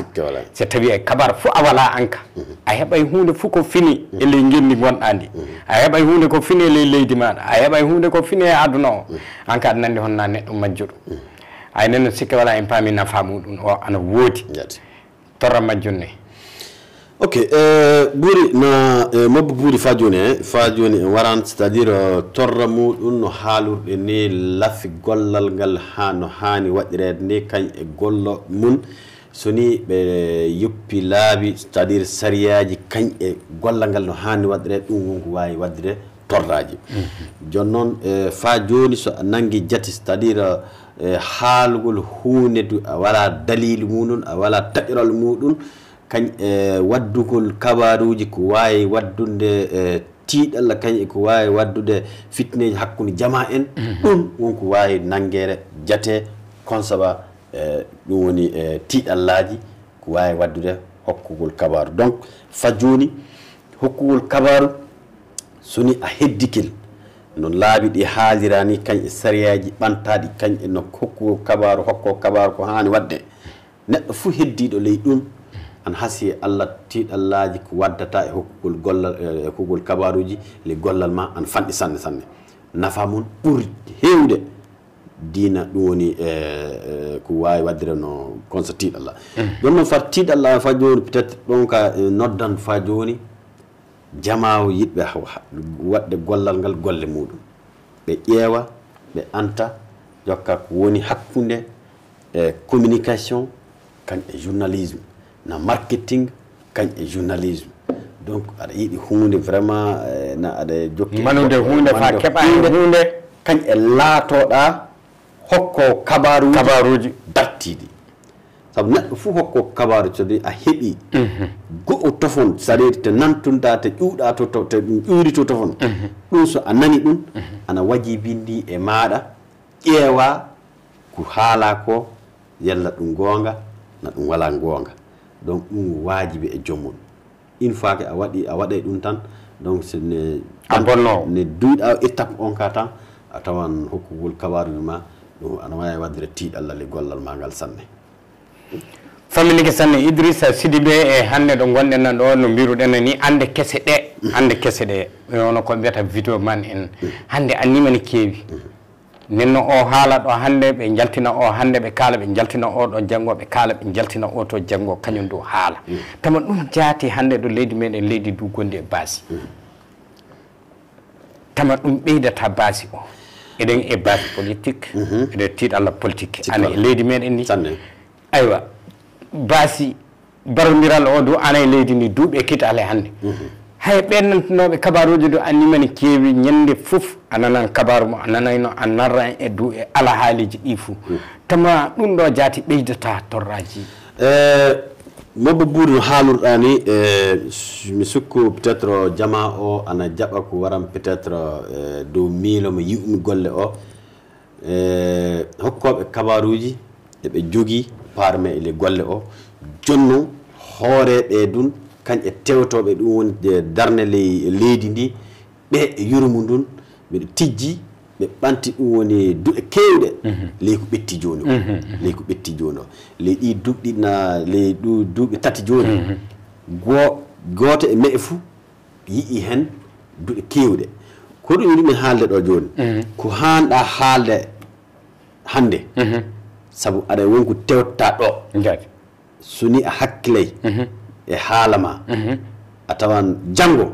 so tawi e kabar fof a wala anka a heɓay hunde fof ko fini e ley ngendi gonɗa ndi a heɓay hunde ko fini e ley leydi maɗa a heɓay hunde ko fini e aduna o anka aɗa nandi honno neɗɗo majjuɗo ay nen sikka wala en paami nafa muɗum o ana woodi torra majjunne ok ɓuuri no mobbo ɓuuri fa joni en waran c'est à dire torra muɗum no haalurɗe ni lafi gollal ngal no hani waɗirede ni kañ e gollo mum soni ɓe yoppi laabi c'est à dire sariyaji kañ e gollal ngal no hani waɗirede ɗum wonko wawi waddire torraji joni noon fa joni so a nangui jati c'est à dire haalugol hunde a wala dalilu muɗum a wala taƴirol muɗum kañ waddugol kabaruji ko wawi waddude tiiɗalla kañ ko wawi waddude fitneji hakkude jama en ɗum wonko wawi nangguere jate consaba ɗum woni tiiɗallaji ko wawi waddude hokkugol kabaru donc fa joni hokkugol kabaru soni a heddikil non laabi ɗi haalirani kañ e sariyaji ɓantaɗi kañ e no hokkugo kabaru hokko kabaru ko hani wadde neɗɗo fuu heddiɗo ley ɗum an haasi Allah tiiɗallaji ko waddata e hokkugol gollal e hokkugol kabaruji le gollal ma an fanɗi sanne sanne nafa mum ɓuri hewde dina ɗum woni ko wawi waddire no konsa tiiɗallah ɗon noon fat tiiɗallah fa joni peut être ɗon ka noddan fa joni jamawo yiɗɓe waɗde gollal ngal golle muɗum ɓe ƴeewa ɓe anta jokka ko woni hakkude e communication kañ e journalisme na marketing kañ e journalisme donc aɗa yiɗi hunde vraiment na aɗa jokki manude hunde fa keɓa hunde kañ e laatoɗa hokko kabaruji dattiɗi sabu neɗɗo fuu hokko kabaru sodi a heeɓi go'o tofon c'est à dire te nantunɗa te ƴuuɗa to te ɗum ƴuuri to tofon ɗum so a nani ɗum ana waji bindi e maɗa ƴeewa ko haala ko yalla ɗum gonga na ɗum wala gonga donc ɗum wajibi e jommum une fois que a waɗay ɗum tan donc ne bonno ne duyɗa étape on ka tan a tawan hokkugol kabaruji ma ɗum ana wawi waddire tiiɗalla le gollal ma ngal sanne famille sanne Idrissa Sidibé e hande ɗo gonɗen nan ɗo no mbiruɗen ni ande kese ɗe ono ko mbiyata vidéo man en hande annima ne keewi nenno o haala ɗo hande ɓe jaltina o hande ɓe kaala ɓe jaltina o ɗo janggo ɓe kaala ɓe jaltina o to janggo kañum ɗo haala tama ɗum jaati hande ɗo leydi meɗen leydi du gondi e baasi tama ɗum ɓeydata baasi o eɗen e base politique eɗen tiiɗalla politique ana e leydi meɗen ni aywa baasi barodiral o du ana e leydi ndi duuɓi e kitale hannde hay ɓennantinoɓe kabaruji do annimani keewi ñande fof a nanan kabaru mo a nanayno a narra e du e ala haaliji ɗi fou tama ɗum ɗo jaati ɓeydata torraji mobbo ɓuuri no haalurɗa ni mi sukku peut être jama o ana jaɓa ko waran peut être dow miilo mo yi'umi golle o hokkoɓe kabaruji eɓe jogui parme ele golle o jonno hooreɓe dun kan e tewtoɓe ɗum woni darne leydi ndi ɓe yurmu ndun ɓe tijji ɓe ɓanti ɗum woni duɗe kewɗe ley ko ɓetti joni o ley ko ɓetti joni o ley ɗi duɓɗi na ley duuɓi tati joni goto e me'e fuu yii hen duɗe kewɗe ko ɗum yiɗi min haalde ɗo joni ko hanɗa haalde hande sabu aɗa wonko tewta ɗo soni a hakkilay e haala ma a tawan janngo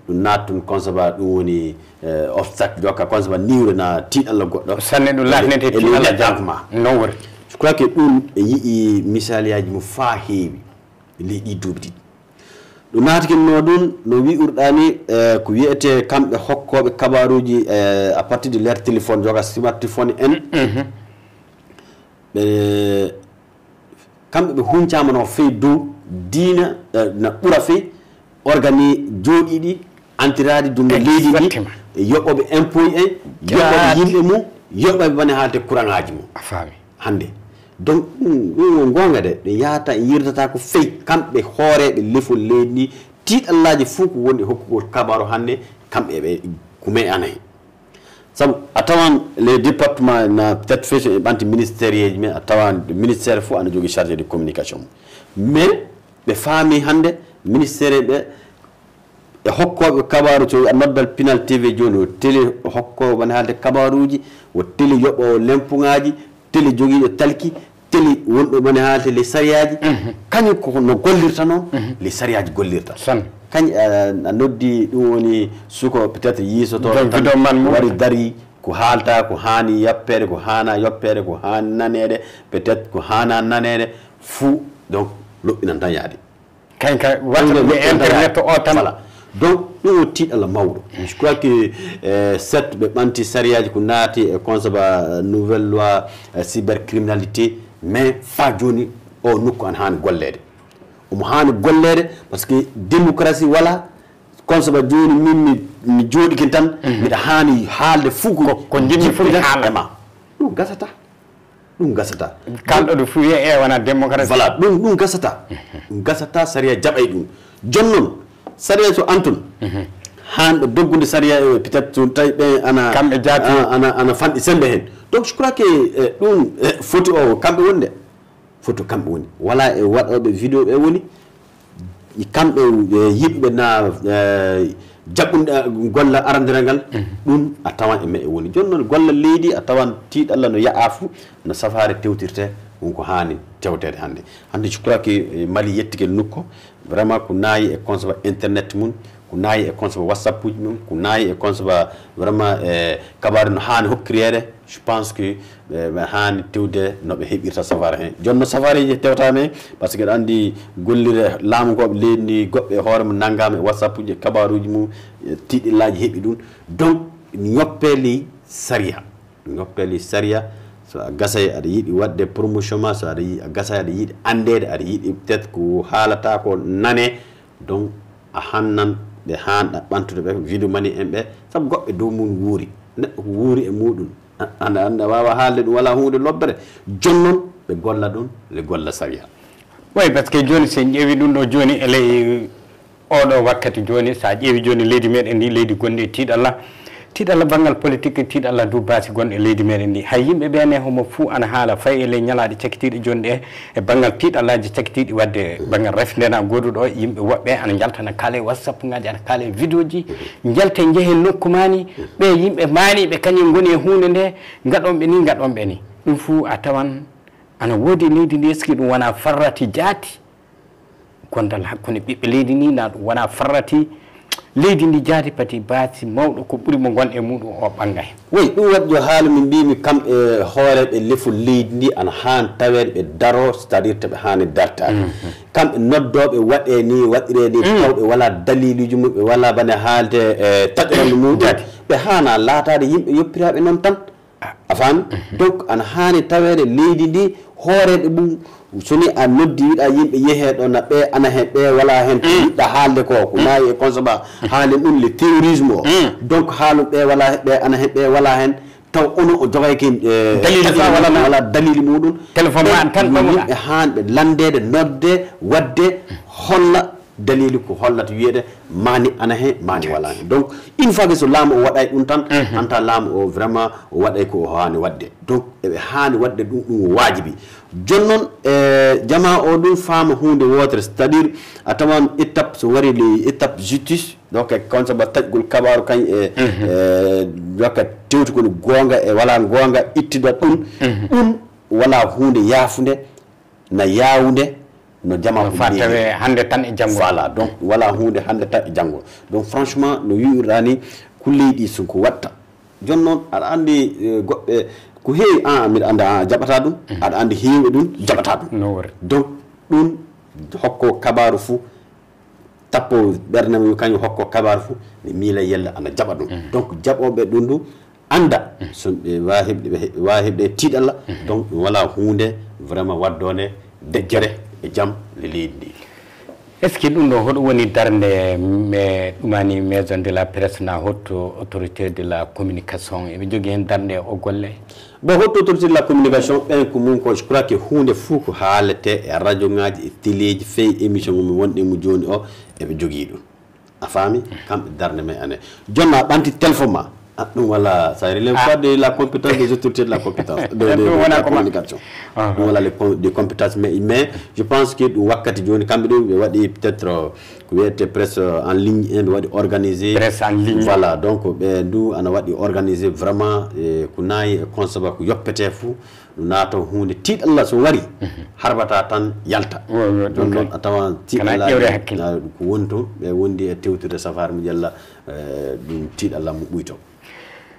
ɗum nattum consaba ɗum woni obstacle jokka consaba niwre na tiiɗalla goɗɗo sanne ɗum latnete tiiɗalla jangko ma non wori je crois que ɗum ɓe yii misaliyaji mo faa heewi ley ɗi duuɓi ɗiɗi ɗum naatikinno ɗum no wi'urɗani ko wiyete kamɓe hokkoɓe kabaruji à partir de leur téléphone joga smartphone en ɓe kamɓe ɓe huncama no fewi dow diina na ɓura fewi organi jooɗiɗi entirade dungo leydi ndi yoɓoɓe impôt en yoɓoɓe yimɓe mum yoɓoɓe bane haalde courant ngaji mum a faami hande donc ɗum gonga de ɓe yahata yirdata ko fewi kamɓe hooreɓe lefol leydi ndi tiiɗallaji fof ko woni hokkugol kabaru hande kamɓe ɓe kume ana hen sabu a tawan les départements na peut être fait e ɓanti ministériel ji men a tawan ministére fof ana jogui chargé de communication mais ɓe faami hande ministére ɓe e hokkoɓe kabaru so a noddal Pinal TV joni o télé hokkoɓe woni haalde kabaruji o télé yoɓowo lempuŋaji télé joguiɗo talki télé wonɗo woni haalde les sariyaji kañum ko no gollirta noon les sariyaji gollirta kañ a noddi ɗum woni suko peut être yiisoto wari dari ko haalta ko hani yappede ko hana yoppede ko hani nanede peut être ko hana nanede fou donc loɓɓinan tan yaade kañ ka watta internet o tan voilà donc ɗum o tiiɗalla mawɗo je crois que certes ɓe ɓanti sariyaji ko naati e consaba nouvelle loi cybercriminalité mais fa joni o nokku an hani gollede omo hani gollede par ce que démocratie wala consaba joni min mi jooɗikin tan mbiɗa hani haalde fuu ko jinmi fuu haalema ɗum gasata ɗum gasata kalɗo ɗo fuu wiye e wona démocratie voilà ɗum gasata ɗum gasata saria jaɓay ɗum jonnon saria so antun hanɓe doggude saria peut être so tawi ɓe ana kamɓe jaati ana fanɗi sembe hen donc je crois que ɗum foti o kamɓe wonde foto kamɓe woni wala e waɗoɓe vidéo ɓe woni kamɓe yiɓɓe na jaɓɓunɗe golla arandere ngal ɗum a tawan e meɗe woni joni noon golla leydi a tawan tiiɗalla no yaha fou no safare tewtirte wonko hani tewtede hande je crois que Mali yettikel nokko vraiment ko naayi e consaba internet mum ko naayi e consaba whatsapp uji mum ko naayi e consaba vraiment kabaru no hani hokkirede je pense que ɓe hani tewde noɓe heɓirta safare hen jonno safare ji tewtama hen par ce que aɗa andi gollire laamugoɓe leydi ndi goɓɓe e hoore mum naggama e whatsapp uji e kabaruji mum tiiɗillaji heeɓi ɗum donc ñoppeli saria so a gasay aɗa yiiɗi wadde promotion ma so aɗa yiiɗi a gasay aɗa yiiɗi andede aɗa yiiɗi peut être ko haalata ko nane donc a hannan ɓe hanɗa ɓantude ɓe vidéo mani en ɓe saabu goɓɓe dow mum wuuri neɗɗo ko wuuri e muɗum anda wawa haalde ɗum wala hunde lobbere jonnon ɓe golla ɗum le golla saria oui par ce que joni sen ƴeewi ɗum ɗo joni eley oɗo wakkati joni sa ƴeewi joni leydi meɗen ndi leydi gonɗi e tiiɗalla banggal politique tiiɗalla dow baasi gonɗo e leydi meɗen ndi hay yimɓe ɓene homo fou ana haala fayi e ley ñalaaɗe cakkitiɗe joni ɗe e banggal tiiɗallaji cakkitiɗi wadde banggal refdena goduɗo yimɓe woɓɓe ana jaltana kaala e whatsapp ngaji ana kaala e vidéo ji jalte jeehe nokku mani ɓe yimɓe maniɓe kañum goni e hunde nde gaɗonɓe ni ɗum fou a tawan ana woodi leydi ndi est ce que ɗum wona farrati jaati gondal hakkude ɓiɓɓe leydi ni na ɗum wona farrati leydi ndi jaati pati baasi mawɗo ko ɓuri mo gon e muɗum o ɓangga hen oui ɗum waɗi jo haala min mbimi kamɓe hooreɓe lefol leydi ndi ana han tawede ɓe daro c'est à dire toɓe hani dartade kamɓe noddoɓe waɗe ni waɗire ni tawɓe wala daliliji mum ɓe wala bane haalde taƴorande muɗum ɓe hana laatade yimɓe yoppiraɓe noon tan a faami donc ana hani tawede leydi ndi hooreɓe mum soni a noddi wiɗa yimɓe yehe ɗo na ɓe ana hen ɓe wala hen ko yiɗɗa haalde ko nayi e consomma haalen ɗum le terrorisme o donc haalu ɓe wala ɓe ana hen ɓe wala hen taw ono o jogayke wala dalili muɗum téléphone ma tan yimɓe hanɓe landede nodde wadde holla dalili ko hollata wiede mani ana he mani wala donc une fois que so laamu o waɗay ɗum tan anta laamu o vraiment o waɗay ko haani wadde donc eɓe haani wadde ɗum waajibi jonnon jama o ɗum faama hunde wotere c'est à dire a tawan étape so wari le étape justice donc kon saba tajgol kabaru kañ dokka tewtugol gonga e wala gonga ittida ɗum wala hunde yaafunde na yaawunde no jama fatawe hande tan e jango voilà donc wala hunde hande tan e jango donc franchement no wi'irani kulleeɗi sunko watta jonnon aɗa andi goɓɓe ko heewi mbiɗa anda jaɓata ɗum aɗa andi heewi ɗum jaɓata ɗum donc ɗum hokko kabaru fou tappo ɓernde mum kañum hokko kabaru fou mi miila yella ana jaɓa ɗum donc jaɓoɓe ɗum ndu anda so ɓe wawi heɓde tiiɗalla donc wala hunde vraiment waddone deƴƴere e jaam le leydi ndi est ce que ɗum ɗo hoɗum woni darde me ɗumani maison de la presse na hotto autorité de la communication eɓe jogui hen darde o golle bon hotto autorité de la communication ɓen ko mum ko je crois que hunde fou ko haalete e radio ngaji e téléji feyi émission mum wonɗemo joni o eɓe jogui ɗum a faami kamɓe darde me ane jonna ɓanti téléphone ma ɗum wala ça relève pas de la compétence des autorités de la compétence de la communication ɗum wala des compétences mais je pense que ɗum wakkati joni kamɓe ɗum ɓe waɗi peut être ko wiyete presse en ligne ɓe waɗi organisé presse en ligne voilà donc ɓe ndu ana waɗi organisé vraiment ko nayi e consaba ko yoppete fou ɗum naata hunde tiiɗalla so wari harbata tan yalta ɗum noon a tawan tiiɗalla ko woni toon ɓe wondi e tewtude safare mo jella ɗum tiiɗalla mo ɓuyto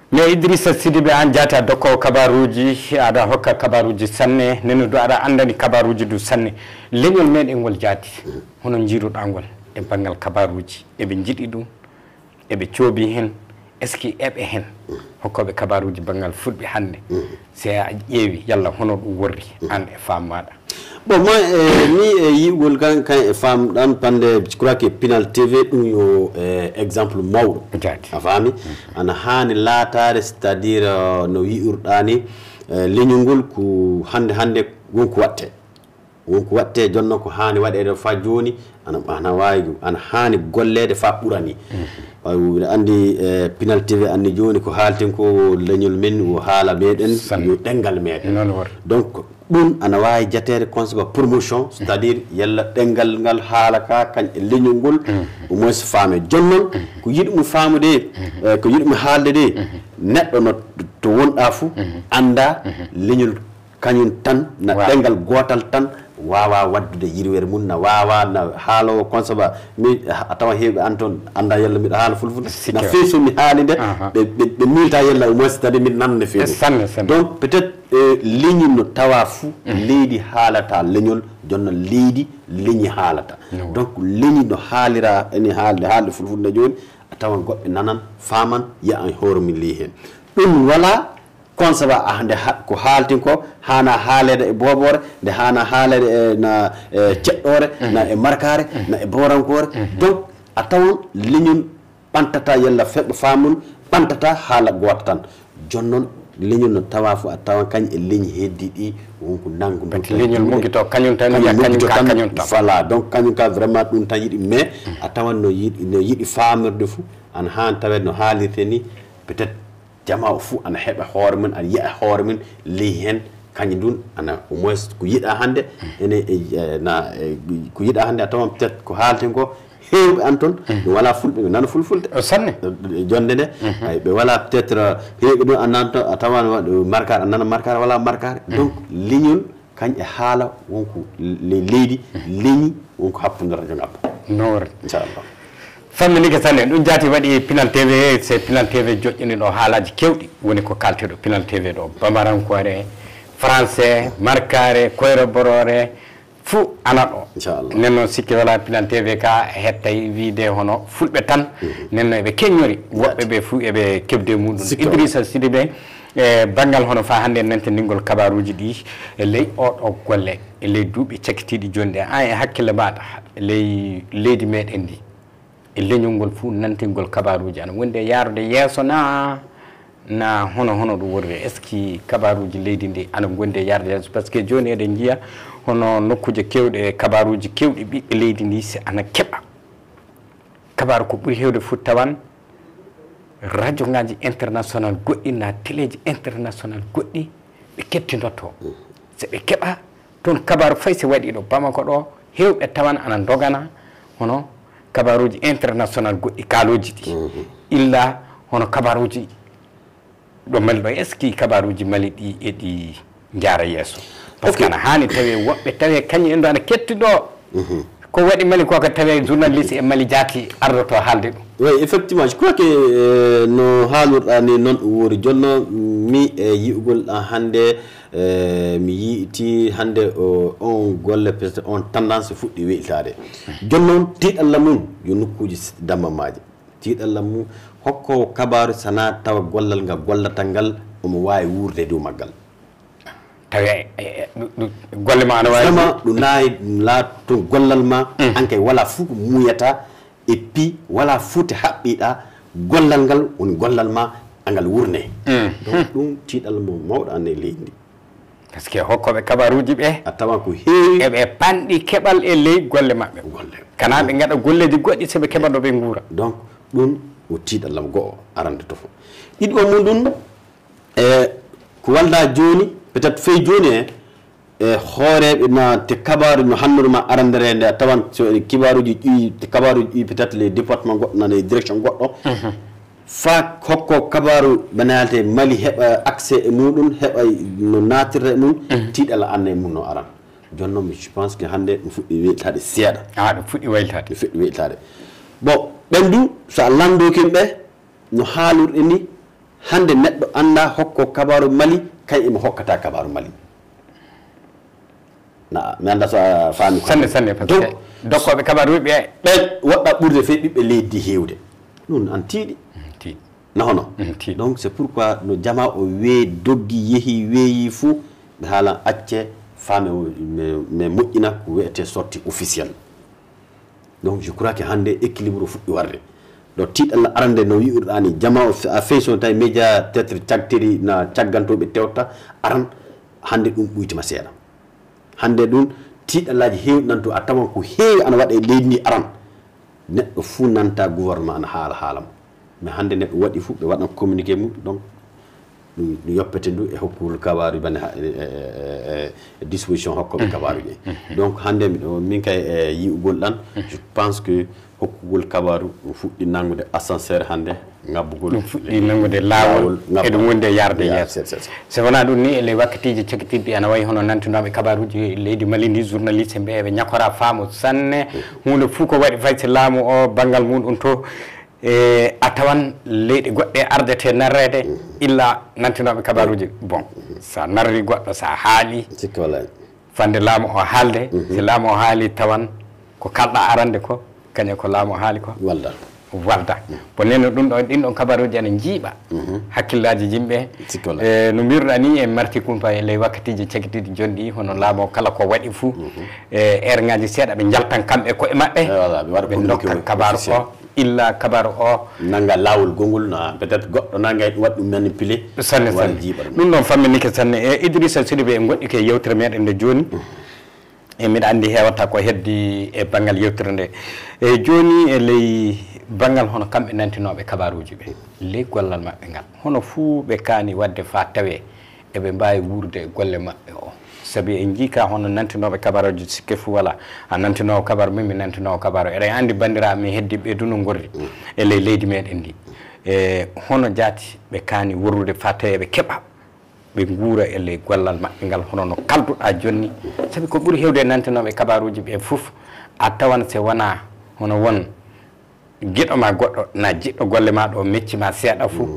mais Idrissa Sidibé an jaata dokko kabaruji aɗa hokka kabaruji sanne nene do aɗa andani kabaruji du sanne leñol meɗen ngol jaati hono jiiruɗa ngol e banggal kabaruji eɓe jiiɗi ɗum eɓe coobi hen est ce que eɓe hen hokkoɓe kabaruji banggal fulɓe hande si a ƴeewi yalla hono ɗum worri an e fam maɗa bon moi ni e yiwgol kan e famɗan pande je crois que Pinal TV ɗum yo exemple mawɗo a faami ana haani laatare c'est à dire no wi'urɗani leñol ngol ko hande wonko watte jonno ko haani waɗede fa joni ana wawi ana haani gollede fa ɓurani wiɗa andi Pinal TV anni joni ko haalten ko leñol men o haala meɗen yo ɗengal meɗen donc ɗum ana wawi jatere concept promotion c'est à dire yalla ɗengal ngal haala ka kañ e leñol ngol au moins faame jonnon ko yiɗumi faamude ko yiɗumi haalde de neɗɗo no to wonɗa fou anda leñol kañum tan na ɗengal gotal tan wawa waddude yirwere mum na wawa na haalowo consaba mi a tawa heewɓe an toon anda yalla mbiɗa haala fulfulde na feeso mi haalide ɓe milta yalla au moins c'est à dire mbiɗa nande feeso donc peut être leñol no tawa fou leydi haalata leñol jonno leydi leñi haalata donc leñi no haalira ene haalde fulfulde joni a tawan goɓɓe nanan faman yiya an hoore min ley hen ɗum wala consaba hande ko haaltin ko hana haalede e bobore nde hana haalede e na ceɗɗore na e markare na e borankore donc a tawan leñol ɓantata yalla feɓɓe famum ɓantata haala goto tan jonnon leñol no tawa fo a tawan kañ e leñi heddi ɗi wonko nangu leñol muguito kañum tan kañum tan voilà donc kañum ka vraiment ɗum tan yiɗi mais a tawan no yiɗi famirde fou ana hani tawede no haalirte ni peut être jama o fou ana heɓa hoore mum ana yiya hoore mum ley hen kañum ɗum ana au moins ko yiɗa hande ene ko yiɗa hande a tawan peut être ko haalten ko heewɓe an toon ɗum wala fulɓe ɓe nana fulfulde sanne jonde nde ɓe wala peut être heewɓe ɗum a nanto a tawan markare a nana markare wala markare donc leñol kañ e haala wonko leydi leñi wonko happude radio ngabba noore inchallah famminike sanne ɗum jaati waɗi Pinal TV c'est Pinal TV joƴƴini ɗo haalaji kewɗi woni ko kalteɗo Pinal TV ɗo bambarankore français markare koyre borore fou ana ɗo nen noon sikki wala Pinal TV ka hettay wiide hono fulɓe tan nen noon eɓe keññori woɓɓe ɓe fou eɓe kebde muɗum Idrissa Sidibé e banggal hono fa hande nantiningol kabaruji ɗi e ley oɗo golle e ley duuɓi cakkitiɗi joni ɗe an e hakkille maɗa ley leydi meɗen ndi e leñol ngol fuu nantingol kabaruji ana wonde yaarude yeeso na hono ɗum worri est ce que kabaruji leydi ndi ana gonde yarde yeeso par ce que joni eɗen jiiya hono nokkuje kewɗe kabaruji kewɗi ɓiɓɓe leydi ndi si ana keɓa kabaru ko ɓuri hewde fof tawan radio ngaji international goɗɗi na téléji international goɗɗi ɓe kettinoto so ɓe keɓa toon kabaru fay so waɗi ɗo Bamako ɗo hewɓe tawan ana dogana hono kabaruji international goɗɗi kaaloji ɗi illa hono kabaruji ɗo Mali ɗo est ce que kabaruji Mali ɗi eɗi jaara yeeso par ce que ana hani tawi woɓɓe tawi kañum en ɗo ana kettiɗo ko waɗi Mali koko tawi journaliste e Mali jaati ardoto haalde ɗum. Oui, effectivement, je crois que no haalurɗani noon ɗum woori jonno mi e yi'ugol ɗan hannde mi yiiti hannde on golle peut être on tendance fuɗɗi weƴtade jonno noon tiiɗalla mum yo nokkuji dammamaji tiiɗalla mum hokko kabaru sana tawa gollal ngal gollatal ngal omo wawi wurde dow maggal tawi golle ma ana wawi vraiment ɗum naayi laatto gollal ma ankay wala fuu ko muyata et puis wala fuute haɓɓiɗa gollal ngal woni gollal ma angal wurne donc ɗum tiiɗal mo mawɗo anne leydi ndi par ce que hokkoɓe kabaruji ɓe a tawan ko heewi eɓe panɗi keɓal e ley golle maɓɓe golle kana ɓe gaɗa golleji goɗɗi soɓe keɓaɗo ɓe guura donc ɗum o tiiɗallam go'o arande to fof ɗiɗo mum ɗum ko walda joni peut être fey joni e hooreɓe no te kabaru no hannuruma arandere nde a tawan so kibaruji ƴuwi te kabaruji ƴuwi peut être les département goɗɗo nana e direction goɗɗo fa hokko kabaru banalte Mali heɓa accès e muɗum heɓa no natirta e mum tiiɗala anna e mum no aran joni noon je pense que hannde ɗum fuɗɗi weƴtade seeɗa ɗum fuɗɗi wayltade ɗum fuɗɗi weƴtade bon ɓen du so a landokin ɓe no haalurɗe ni hannde neɗɗo anda hokko kabaru Mali kay emo hokkata kabaru Mali na mi anda so a faami sanne sanne par ce que dokkoɓe kabaru ɓe ɓen woɗɗa ɓurde fe ɓiɓɓe leydi hewde ɗum an tiiɗi nahono donc c'est pourquoi no jama o doggi yeehi weeyi fou ɓe haalan acce faame mais moƴƴina ko wiyete sortie officielle donc je crois que hannde équilibre o fuɗɗi warde ɗo tiiɗalla arande no wi'urɗani jama o a fey so tawi média peut être cagtiri na caggantoɓe tewta aran hannde ɗum ɓuytima seeɗa hannde ɗum tiiɗallaji heewi nanto a tawan ko heewi ana waɗa e leydi ndi aran neɗɗo fuu nanta gouvernement ana haala haalam mais hannde neɗɗo waɗi fuu ɓe waɗan communiqué mum donc ɗum yoppete ndu e hokkugol kabaru bane disposition hokkoɓe kabaruji donc hannde min kay e yi'ugol ɗan je pense que hokkugol kabaru ɗum fuɗɗi nangude ascenseur hannde ngabbugol ɗum fuɗɗi nangude laawol e ɗum wonde yarde yeeso so wona ɗum ni ele wakkatiji cakitiɗɗi ana wayi hono nantinoɓe kabaruji leydi Mali ndi journaliste ɓe ɓe ñakora faamu sanne hunde fuu ko waɗi fay so laamu o banggal muɗum to a tawan leyɗe goɗɗe ardete narrede illa nantinoɓe kabaruji bon sa narri goɗɗo sa haali sikki wallay fande laamu o haalde so laamu o haali tawan ko kalɗa arande ko kañum ko laamu o haali ko walda bon nene ɗum ɗo ɗin ɗon kabaruji ene jiiɓa hakkillaji yimɓe no mbiruɗa ni e marti kumpa e ley wakkatiji cakitiɗi joni ɗi hono laamu o kala ko waɗi fuu heure ngaji seeɗa ɓe jaltan kamɓe koye maɓɓe ɓe dokka kabaru o illa kabaru o nanga lawol gongol na peut être goɗɗo nanga ɗum waɗi ɗum manipulé sanne ɗum ɗon famminike sanne e Idrissa Sidibé en goɗɗi ke yewtere meɗen nde joni e mbiɗa andi hewata ko heddi e banggal yewtere nde e joni e ley banggal hono kamɓe nantinoɓe kabaruji ɓe ley gollal maɓɓe ngal hono fuu ɓe kaani wadde fa tawe eɓe mbawi wurde e golle maɓɓe o sabi en jiika hono nantinoɓe kabaruji sikke fuu wala a nantinowo kabaru min mi nantinowo kabaru eɗen andi bandiraɓe mi heddiɓe duno gordi e ley leydi meɗen ndi e hono jaati ɓe kaani worrude fa tawe ɓe keɓa ɓe guura e ley gollal maɓɓe ngal hono no kalduɗa jonni sabi ko ɓuuri hewde nantinoɓe kabaruji ɓe fof a tawan se wona hono won guiɗo ma goɗɗo na jiɗɗo golle ma ɗo mecci ma seeɗa fuu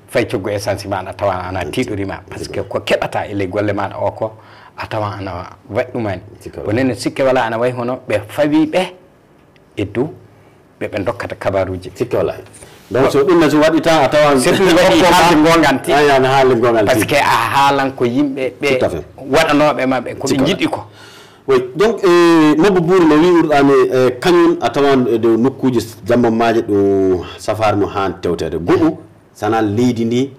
fay coggu essence ma a tawan ana tiiɗorima par ce que ko keɓata e ley golle maɗa o ko a tawan ana waɗi ɗumani bonenne sikke wala ana wayi hono ɓe fawi ɓe e dow ɓeɓe dokkata kabaruji sikke wala donc so ɗum ne so waɗi tan a tawan so ɗum waɗi haalde gonganti haalde gonganti par ce que a haalan ko yimɓe ɓe waɗanoɓe maɓɓe koɓe jiɗi ko oui donc Mabba Bouri no wi'urɗani kañum a tawan dow nokkuji jammammaji ɗo safare no hani tewtede goɗɗo sana leydi ndi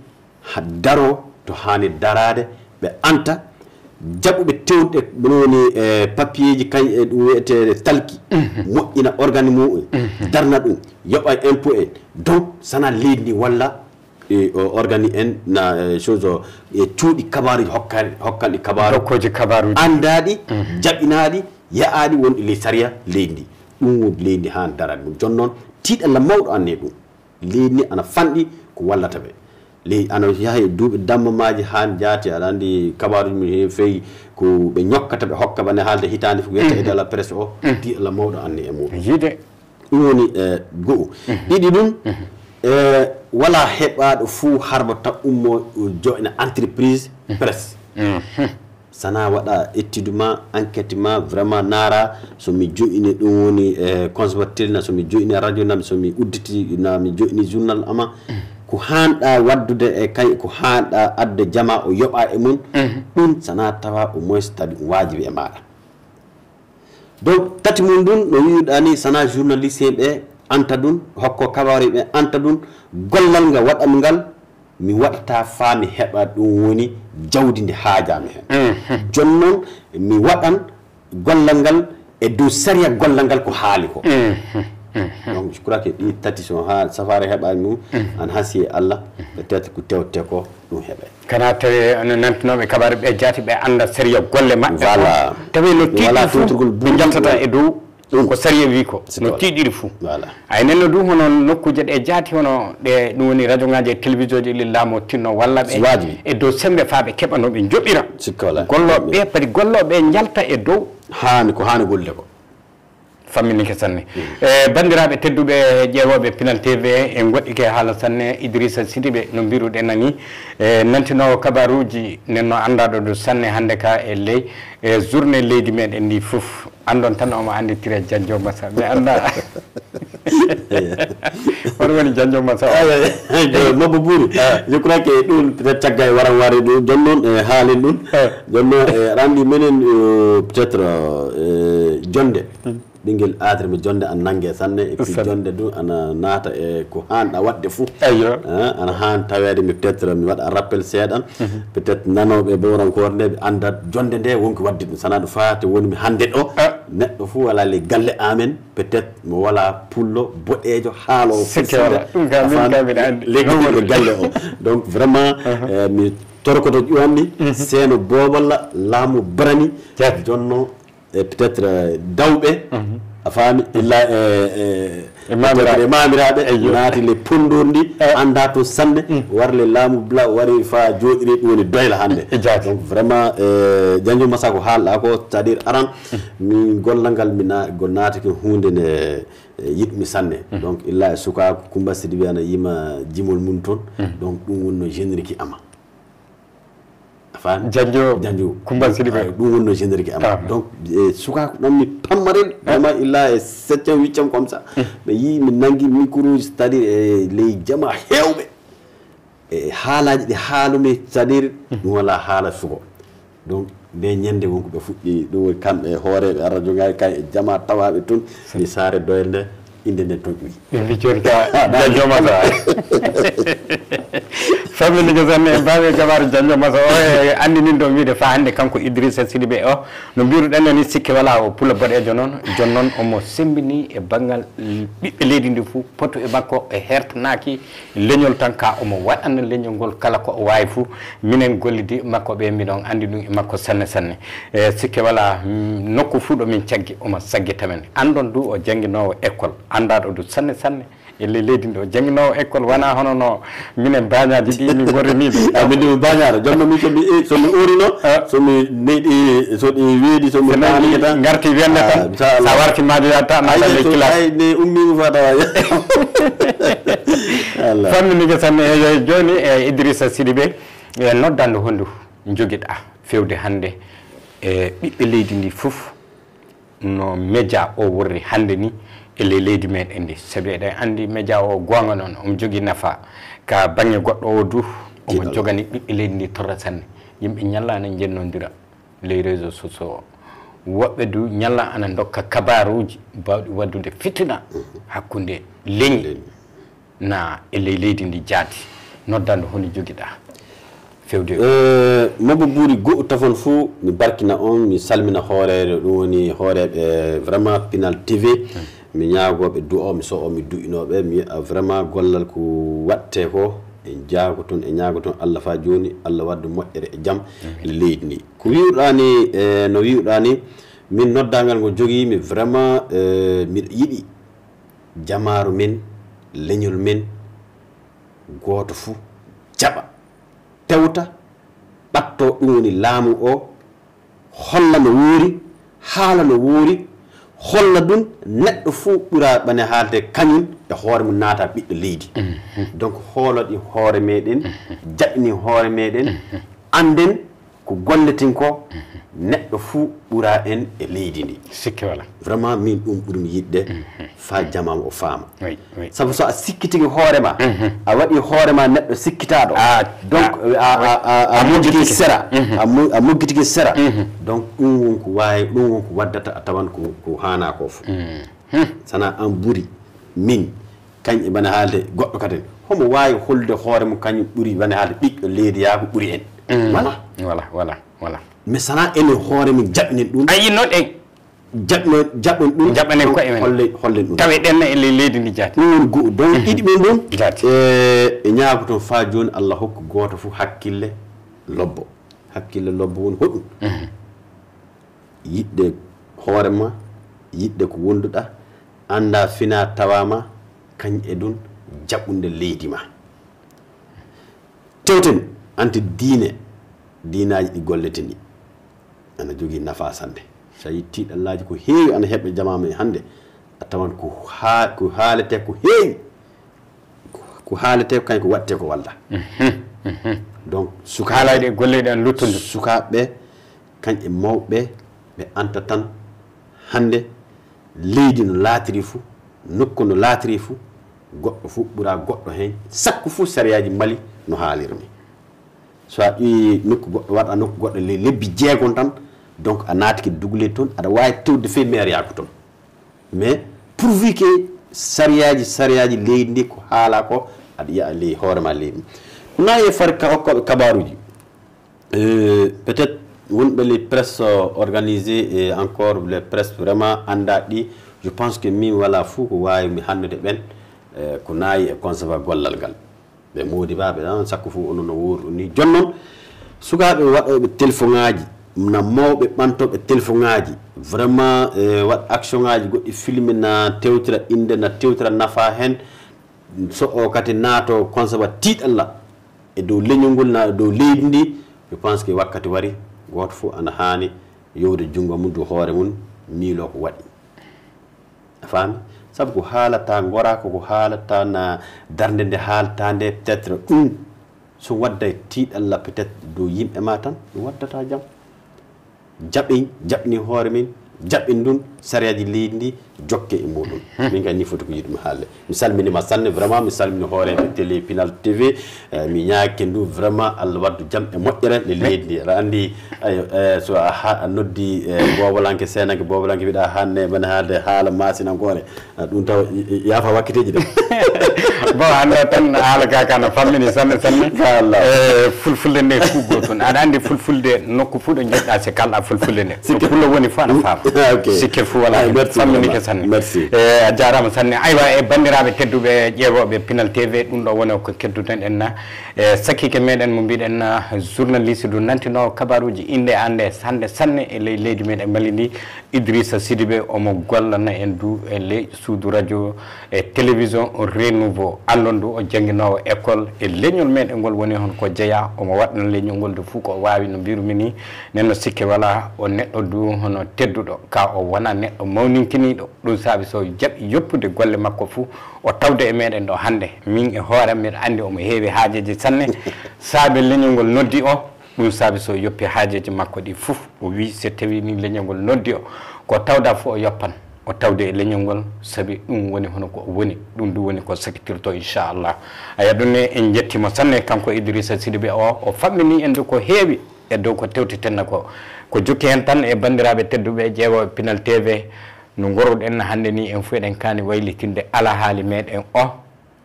daro to hani darade ɓe anta jaɓuɓe tewɗe woni papier ji kañ e ɗum wiyete talki moƴƴina organi muɗum darna ɗum yoɓa impôt en donc sana leydi ndi walla organi en na chose o e cuuɗi kabaruji hokkanɗi dokkoji kabaruji andaɗi jaɓinaɗi ya'aɗi wonɗi ley saria leydi ndi ɗum woni leydi ndi han darani ɗum jooni noon tiiɗalla mawɗo anne ɗum leydi ndi ana fanɗi ko wallata ɓe leydi ana yaha e duuɓi dammamaji han jaati aɗa andi kabaruji mum heewi feewi ko ɓe ñokkata ɓe hokka bane haalde hitande fof wiyetta e dala presse o tiiɗalla mawɗo anne e muɗum yiide ɗum woni go'o ɗiɗi ɗum wala heɓaɗo fuu harbata ummo joƴna entreprise presse sana waɗa étude ma enquête ma vraiment naara somi joƴini ɗum woni conservateur na somi joƴini radio nam somi udditi na mi joƴini journal ama ko hanɗa waddude e kay ko hanɗa adde jama o yoɓa e mum ɗum sana tawa au moins tawi ɗum wajibi e maɗa donc tati mum ɗum no wiɗani sana journaliste ɓe anta ɗum hokko kabari ɓe anta ɗum gollal ngal waɗam ngal mi waɗata faami heɓa ɗum woni jawdi ndi haajami hen jooni noon mi waɗan gollal ngal e dow saria gollal ngal ko haali ko donc je crois que ɗi tati so ha safare heɓani mum an haasi e Allah peut être ko tewte ko ɗum heeɓe kana tawi ono nantinoɓe kabaru ɓe jaati ɓe anda saria golle maɓɓe voilà tawi no tiiɗi fuu ɓe jaltata e dow ɗum ko saria wi ko no tiiɗiri fuu ay nenno ɗum hono nokkuje ɗe jaati hono ɗe ɗum woni radio ngaji e télévision ji ɗi laamo tinno walla ɓe e dow sembe faa ɓe keɓa no ɓe joɓira golloɓe ɓe padi golloɓe jalta e dow haani ko haani golle ko famminike sanne bandiraɓe tedduɓe ƴeewoɓe Pinal TV en goɗɗike haala sanne Idrissa Sidibé no mbiruɗen nani nantinowo kabaruji nenno andaɗo ɗo sanne hannde ka e ley journée leydi meɗen ndi fof andon tan omo anditire Janjo Massa mi anda hono woni Janjo Massa mabba ɓuuri je crois que ɗum peut être cagga e waran ware ɗum jon noon e haalin ɗum jon noon aɗa andi minen peut être jonde ɓinguel adre mi jonde an nangue sanne et puis jonde ɗum ana naata e ko hanɗa wadde fou ana han tawede mi peut être mi waɗa rappel seeɗan peut être nanoɓe bowrankore nde ɓe anda jonde nde wonko wadde ɗum sana ɗo fate woni mi hande ɗo neɗɗo fou wala les galle amen peut être mo wala pullo boɗejo haalowo les galle o donc vraiment mi torkoto ƴuwanni seeno bobolla laamu brani jonno peut être dawɓe a faami illa e mamiraɓe naati le pondoor ndi anda to sanne warle laamu bla wari fa jooɗiri ɗum woni doyla hannde donc vraiment Janjo Massa ko haalɗa ko c'est à dire aran mi gollal ngal mi naatake hunde nde yiɗmi sanne donc illa e sukako Coumba Sidibé ana yima jimol mum toon donc ɗum wonno générique ama Janjo Coumba Sidibé ɗum wonno générique ama donc sukako ɗon mi pammarel vraiment illa e 7e 8e comme ça ɓe yi mi nangui micro uji c'est à dire e ley jama hewɓe e haalaji ɗi haalumi c'est à dire ɗum wala haala sugo donc nde ñande wonko ɓe fuɗɗi ɗum woni kamɓe hooreɓe radio ngaji kay e jama tawaɓe toon mi saare doyel nde inde nden toon ƴuwi mbi joni ka Janjo Massa famille ko sanne en mbawi gabaru Janjo Massa o e andinin ɗo wiide fa hannde kanko Idrissa Sidibé o no mbiruɗen ni sikki wala o pula boɗejo noon jooni noon omo sembini e banggal ɓiɓɓe leydi ndi fou poto e makko e hertanaki leñol tan ka omo waɗanno leñol ngol kala ko o wawi fou minen gollidi makko ɓe mbiɗon andi ɗum e makko sanne sanne e sikki wala nokku fuu ɗo min caggi omo saggita men andon du o jangguinowo école andaɗo du sanne sanne elle leydi ndi o jangguinowo école wona hono no minen bañaji ɗi min gorrimiɓe min ɗimi bañaɗo jonno min somi urino somi neyɗi soɗi weeɗi somi ɗanike tan garti wende tan sa warti majo yatta naɗae classe ne ummima fa tawa famminike sanne e joni e Idrissa Sidibé e noddande hondu joguiɗa fewde hannde e ɓiɓɓe leydi ndi fof no média o worri hannde ni e leydi meɗen ndi saabi eɗen andi média o gonga noon omo jogui nafa ka banggue goɗɗo o du omo jogani ɓiɓɓe leydi ndi torra sanne yimɓe ñalla ne jennodira les réseaux sociaux woɓɓe du ñalla ana dokka kabaruji bawɗi waddude fitina hakkude leñi na e leydi ndi jaati noddande hono joguiɗa fewde mabo ɓuri go'o tafon fou mi barkina on mi salmina hoorere ɗum woni hooreɓe vraiment Pinal TV mi ñaagoɓe du'o mi so o mi du'inoɓe mi wi'a vraiment gollal ko watte ko en jaago toon e ñaago toon Allah fa joni Allah wadde moƴƴere e jaam e leydi ndi ko wiwɗani no wiwɗani min noddagal ngo joguimi vraiment miɗa yiɗi jamaru men leñol men goto fou jaɓa tewta ɓatto ɗum woni laamu o holla no woori haala no woori holla ɗum neɗɗo fou ɓura ɓane haalde kañum e hoore mum naata ɓiɗɗo leydi donc hooloɗi hoore meɗen jaɓini hoore meɗen anden ko golleten ko neɗɗo fou ɓura en e leydi ndi sikki wala vraiment min ɗum ɓurmi yiɗde fa jamam o faama sabu so a sikkitigi hoorema a waɗi hoorema neɗɗo sikkitaɗo donc a moggitigi sera a moggitigi sera donc ɗum won ko wawi ɗum won ko waddata a tawan ko hana ko fo sana an ɓuuri min kañ e bane haalde goɗɗo kadi homo wawi holde hoore mum kañum ɓuuri bane haalde ɓiɗɗo leydi yaako ɓuuri en voilà mais sana ene hoore min jaɓinen ɗum ayi noɗe jaɓen ɗum jaɓanen ko emen hollen ɗum tawe ɗenne e leydi ndi jaati ɗum woni go'o donc ɗiɗi ɓen ɗum jaati e ñaago toon fa joni Allah hokku goto fof hakkille lobbo woni hoɗum yiɗde hoorema yiɗde ko wonduɗa anda fina tawama kañ e ɗum jaɓɓunde leydi ma tewten anti diinaji ɗi golleten ɗi ana jogui nafa sande so yi tiiɗallaji ko heewi ana heɓe jamama hande a tawan ko haalete ko heewi ko haalete kañ ko watte ko walla donc haalaɗe golleɗe an luttude sukaɓeɓe kañ e mawɓe ɓe anta tan hande leydi no laatiri fou nokku no laatiri fou goɗɗo fou ɓuura goɗɗo hen sakku fou sariyaji Mali no haalirmi so a ƴeewi nokku goɗɗo waɗa nokku goɗɗo lebbi jeegon tan donc a naatiki dugle toon aɗa wawi tewde fe maire yako toon mais pourvu que sariyaji leydi ndi ko haala ko aɗa yiya ley hoorema leydi na e fari hokkoɓe kabaruji peut être wonɓe les presse organisé et encore les presse vraiment anda ɗi je pense que min wala fou ko wawi mi hannude ɓen ko naayi e conserva gollal ngal ɓe modibaɓe ɗan sakko fof onon no worɗo ni joni noon sukaɓe waɗoɓe téléphone ngaji na mawɓe ɓantoɓe téléphone ngaji vraiment waɗ action ngaji goɗɗi filme na tewtira inde na tewtira nafa hen so o kadi naato conserva tiiɗalla e dow leñol ngol na dow leydi ndi je pense que wakkati wari goto fof ana hani yowde jungo mum dow hoore mum miilo ko waɗi a faami sabu ko haalata gorako ko haalata na darde nde haalata nde peut être ɗum so wadda tiiɗalla peut être dow yimɓe ma tan ɗum waddata jaam jaɓni hoore min jaɓɓin ɗum sariyaji leydi ndi jokke e muɗum min kadi ni foti ko yiɗumi haalde mi salminima sanne vraiment mi salmini hooreɓe télé Pinal TV mi ñaagui ndu vraiment Allah waddu jaam e moƴƴere le leydi ndi aɗa andi so a noddi bobolanke senanke bobolanke wiɗa hanne bane haalde haala masinankore ɗum taw yaafa wakkiteji de bon hande tan haala ka kana fammini sanne fulfulde nde fuu goton aɗa andi fulfulde nokku fuu ɗo jeɗɗa se kalɗa fulfulde nde fullo woni fo aɗa faama sikke fuu wala famminike sanne a jarama sanne aywa e bandiraɓe tedduɓe ƴeewoɓe Pinal TV ɗum ɗo woni ko kedduten en sakkike meɗen mo mbiɗen journaliste du nantino kabaruji inde ande hande sanne e ley leydi meɗen Mali ndi Idrissa Sidibé omo gollana en du e ley suudu radio e télévision renouveau andon du o jangguinowo école e leñol meɗen ngol woni hon ko jeeya omo waɗno leñol ngol de fuu ko wawi no mbirumi ni nenno sikke wala o neɗɗo du hono tedduɗo ka o wona neɗɗo mawninkiniɗo ɗum saabi so jaɓi yoppude golle makko fuu o tawde e meɗen ɗo hande min e hoorem mbiɗa andi omo heewi haajeji sanne saabi leñol ngol noddi o ɗum saabi so yoppi haajeji makko ɗi fof o wi so tawi ni leñol ngol noddi o ko tawda fof o yoppan o tawde e leñol ngol saabi ɗum woni hono ko woni ɗum du woni ko sakkitirto inchallah aya ɗum ne en jettimo sanne kanko Idrissa Sidibé o fammini en de ko heewi e dow ko tewtitenna ko jokki hen tan e bandiraɓe tedduɓe ƴeewoɓe Pinal TV no gorruɗen hande ni en fof eɗen kaani waylitinde ala haali meɗen o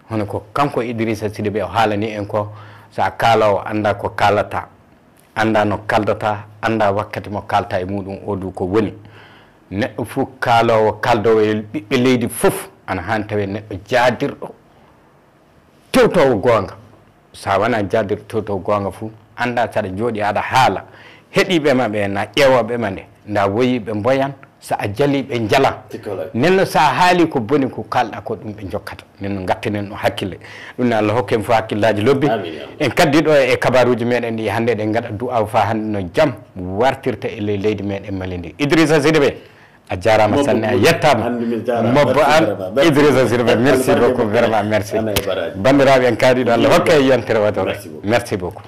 hono ko kanko Idrissa Sidibé o haalani en ko sa kalawo anda ko kalata anda no kaldata anda wakkati mo kalta e muɗum o du ko woni neɗɗo fu kalawo kaldowo e ɓiɓɓe leydi fof ana han tawe neɗɗo jaadirɗo tewtowo gonga sa wona jaadirɗo tewtowo gonga fu anda saɗa jooɗi aɗa haala heeɗiɓe ma ɓe na ƴeewoɓe ma nde nda woyiɓe mboyan sa a jaliɓe jalan nenno sa haali ko boni ko kalɗa ko ɗum ɓe jokkata nenno gattinen ɗum hakkille ɗum ne Allah hokken fo hakkillaji lobbi en kaddiɗo e kabaruji meɗen ɗi hannde ɗen gaɗa du'aw fa hannde no jaam wartirta e ley leydi meɗen Mali ndi Idrissa Sidibé a jarama sanne a yettama mobbo an Idrissa Sidibé merci beaucoup vraiment merci bandiraɓe en kaadiɗo Allah hokke e yontere waɗore merci beaucoup